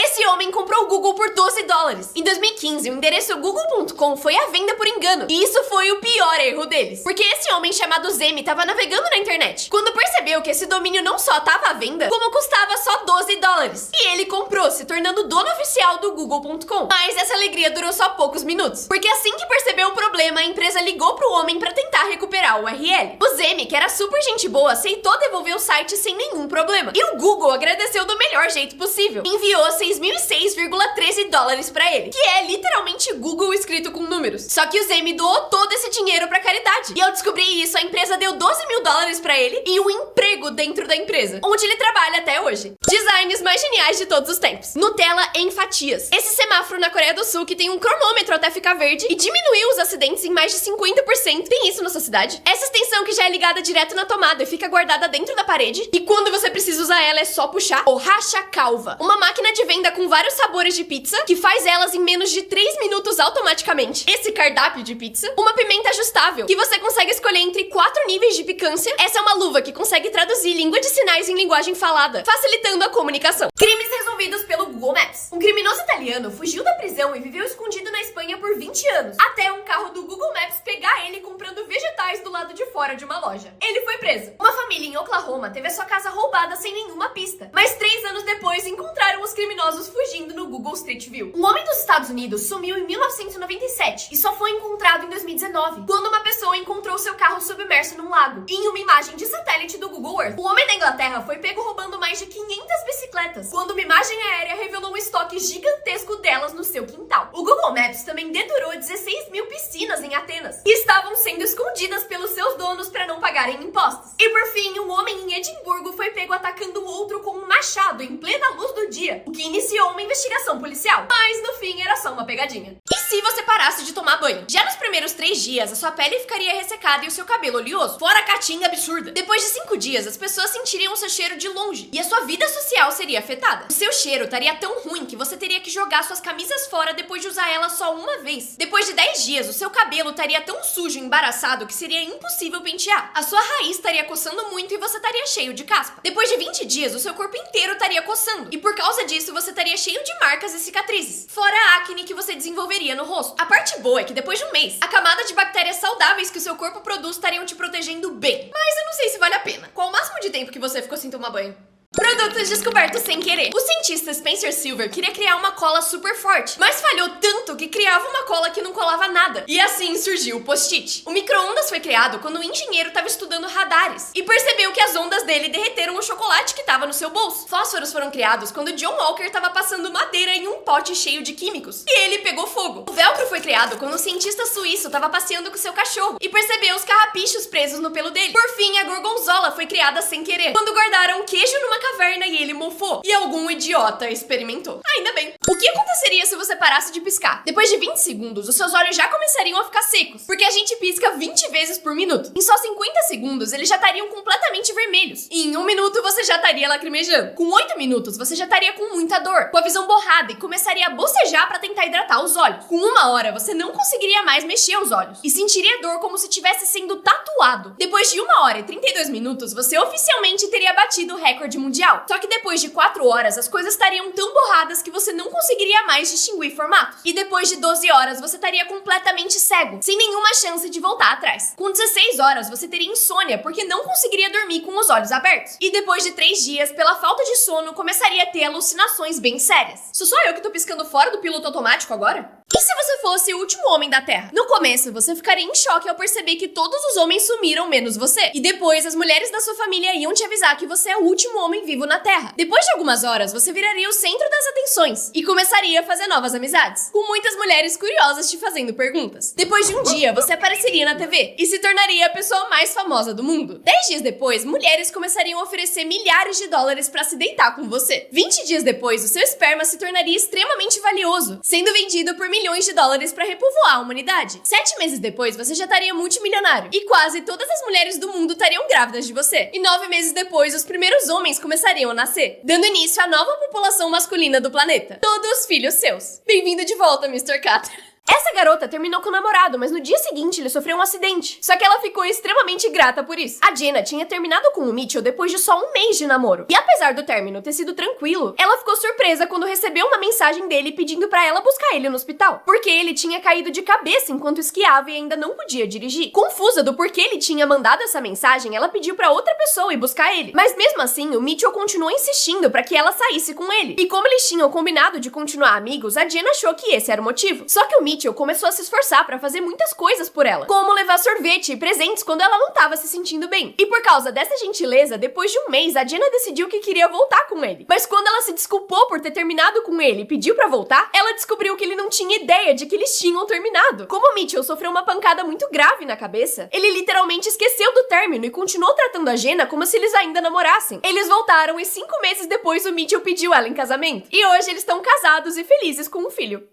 Esse homem comprou o Google por $12. Em 2015, o endereço google.com foi à venda por engano. E isso foi o pior erro deles. Porque esse homem chamado Zemi tava navegando na internet. Quando percebeu que esse domínio não só tava à venda, como custava só $12. E ele comprou, se tornando dono oficial do google.com. Mas essa alegria durou só poucos minutos. Porque assim que percebeu o problema, a empresa ligou pro homem pra tentar recuperar o URL. O Zemi, que era super gente boa, aceitou devolver o site sem nenhum problema. E o Google agradeceu do melhor jeito possível. Enviou $6.006,13 pra ele, que é literalmente Google escrito com números. Só que o Zemi doou todo esse dinheiro pra caridade. E ao descobrir isso, a empresa deu $12 mil pra ele e um emprego dentro da empresa, onde ele trabalha até hoje. Designs mais geniais de todos os tempos. Nutella em fatias. Esse semáforo na Coreia do Sul que tem um cronômetro até ficar verde e diminuiu os acidentes em mais de 50%. Tem isso na sua cidade? Essa extensão que já é ligada direto na tomada e fica guardada dentro da parede. E quando você precisa usar ela é só puxar. O Racha Calva. Uma máquina de venda com vários sabores de pizza, que faz elas em menos de 3 minutos automaticamente. Esse cardápio de pizza. Uma pimenta ajustável, que você consegue escolher entre 4 níveis de picância. Essa é uma luva que consegue traduzir língua de sinais em linguagem falada, facilitando a comunicação. Crimes resolvidos pelo Google Maps. Um criminoso italiano fugiu da prisão e viveu escondido na Espanha por 20 anos, até um carro do Google Maps pegar ele comprando vegetais do lado de fora de uma loja. Ele foi preso. Uma família em Oklahoma teve a sua casa roubada sem nenhuma pista, mas 3 anos depois encontraram os criminosos fugindo no Google Street View. Um homem dos Estados Unidos sumiu em 1997 e só foi encontrado em 2019, quando uma pessoa encontrou seu carro submerso num lago, em uma imagem de satélite do Google Earth. O homem da Inglaterra foi pego roubando mais de 500 bicicletas, quando uma imagem aérea revelou um estoque gigantesco delas no seu quintal. O Google Maps também dedurou 16 mil piscinas em Atenas, que estavam sendo escondidas pelos seus donos para não pagarem impostos. E por fim, um homem em Edimburgo foi pego atacando outro com um machado em plena luz do dia, o que iniciou uma investigação policial. Mas no fim era só uma pegadinha. E se você parasse de tomar banho? Já nos primeiros 3 dias, a sua pele ficaria ressecada e o seu cabelo oleoso, fora a caatinga absurda. Depois de 5 dias, as pessoas sentiriam o seu cheiro de longe e a sua vida social seria afetada. O seu cheiro estaria tão ruim que você teria que jogar suas camisas fora depois de usar elas só uma vez. Depois de 10 dias, o seu cabelo estaria tão sujo e embaraçado que seria impossível pentear. A sua raiz estaria coçando muito e você estaria cheio de caspa. Depois de 20 dias, o seu corpo inteiro estaria coçando e por causa disso você estaria cheio de marcas e cicatrizes, fora a acne que você desenvolveria no rosto. A parte boa é que depois de um mês, a camada de bactérias saudáveis que o seu corpo produz estariam te protegendo bem. Mas eu não sei se vale a pena. Qual o máximo de tempo que você ficou sem tomar banho? Produtos descobertos sem querer. O cientista Spencer Silver queria criar uma cola super forte, mas falhou tanto que criava uma cola que não colava nada. E assim surgiu o post-it. O micro-ondas foi criado quando o engenheiro estava estudando radares e percebeu que as ondas dele derreteram o chocolate que estava no seu bolso. Fósforos foram criados quando John Walker estava passando madeira em um pote cheio de químicos e ele pegou fogo. O velcro foi criado quando o cientista suíço estava passeando com seu cachorro e percebeu os carrapichos presos no pelo dele. Por fim, a gorgonzola foi criada sem querer, quando guardaram queijo numa caverna e ele mofou. E algum idiota experimentou. Ainda bem. O que aconteceria se você parasse de piscar? Depois de 20 segundos, os seus olhos já começariam a ficar secos, porque a gente pisca 20 vezes por minuto. Em só 50 segundos, eles já estariam completamente vermelhos. E em 1 minuto, você já estaria lacrimejando. Com 8 minutos, você já estaria com muita dor, com a visão borrada e começaria a bocejar pra tentar hidratar os olhos. Com 1 hora, você não conseguiria mais mexer os olhos e sentiria dor como se estivesse sendo tatuado. Depois de 1 hora e 32 minutos, você oficialmente teria batido o recorde mundial. Só que depois de 4 horas, as coisas estariam tão borradas que você não conseguiria mais distinguir formatos. E depois de 12 horas, você estaria completamente cego, sem nenhuma chance de voltar atrás. Com 16 horas, você teria insônia, porque não conseguiria dormir com os olhos abertos. E depois de 3 dias, pela falta de sono, começaria a ter alucinações bem sérias. Sou só eu que tô piscando fora do piloto automático agora? E se você fosse o último homem da Terra? No começo, você ficaria em choque ao perceber que todos os homens sumiram, menos você. E depois, as mulheres da sua família iam te avisar que você é o último homem vivo na Terra. Depois de algumas horas, você viraria o centro das atenções e começaria a fazer novas amizades, com muitas mulheres curiosas te fazendo perguntas. Depois de um dia, você apareceria na TV e se tornaria a pessoa mais famosa do mundo. 10 dias depois, mulheres começariam a oferecer milhares de dólares pra se deitar com você. 20 dias depois, o seu esperma se tornaria extremamente valioso, sendo vendido por milhões de dólares pra repovoar a humanidade. 7 meses depois, você já estaria multimilionário e quase todas as mulheres do mundo estariam grávidas de você. E 9 meses depois, os primeiros homens começariam a nascer, dando início à nova população masculina do planeta. Todos filhos seus. Bem-vindo de volta, Mr. Catra. Essa garota terminou com o namorado, mas no dia seguinte ele sofreu um acidente. Só que ela ficou extremamente grata por isso. A Jenna tinha terminado com o Mitchell depois de só 1 mês de namoro. E apesar do término ter sido tranquilo, ela ficou surpresa quando recebeu uma mensagem dele pedindo pra ela buscar ele no hospital. Porque ele tinha caído de cabeça enquanto esquiava e ainda não podia dirigir. Confusa do porquê ele tinha mandado essa mensagem, ela pediu pra outra pessoa ir buscar ele. Mas mesmo assim, o Mitchell continuou insistindo pra que ela saísse com ele. E como eles tinham combinado de continuar amigos, a Jenna achou que esse era o motivo. Só que o Mitchell começou a se esforçar pra fazer muitas coisas por ela, como levar sorvete e presentes quando ela não tava se sentindo bem. E por causa dessa gentileza, depois de 1 mês, a Jenna decidiu que queria voltar com ele. Mas quando ela se desculpou por ter terminado com ele e pediu pra voltar, ela descobriu que ele não tinha ideia de que eles tinham terminado. Como o Mitchell sofreu uma pancada muito grave na cabeça, ele literalmente esqueceu do término e continuou tratando a Jenna como se eles ainda namorassem. Eles voltaram e 5 meses depois o Mitchell pediu ela em casamento. E hoje eles estão casados e felizes com um filho.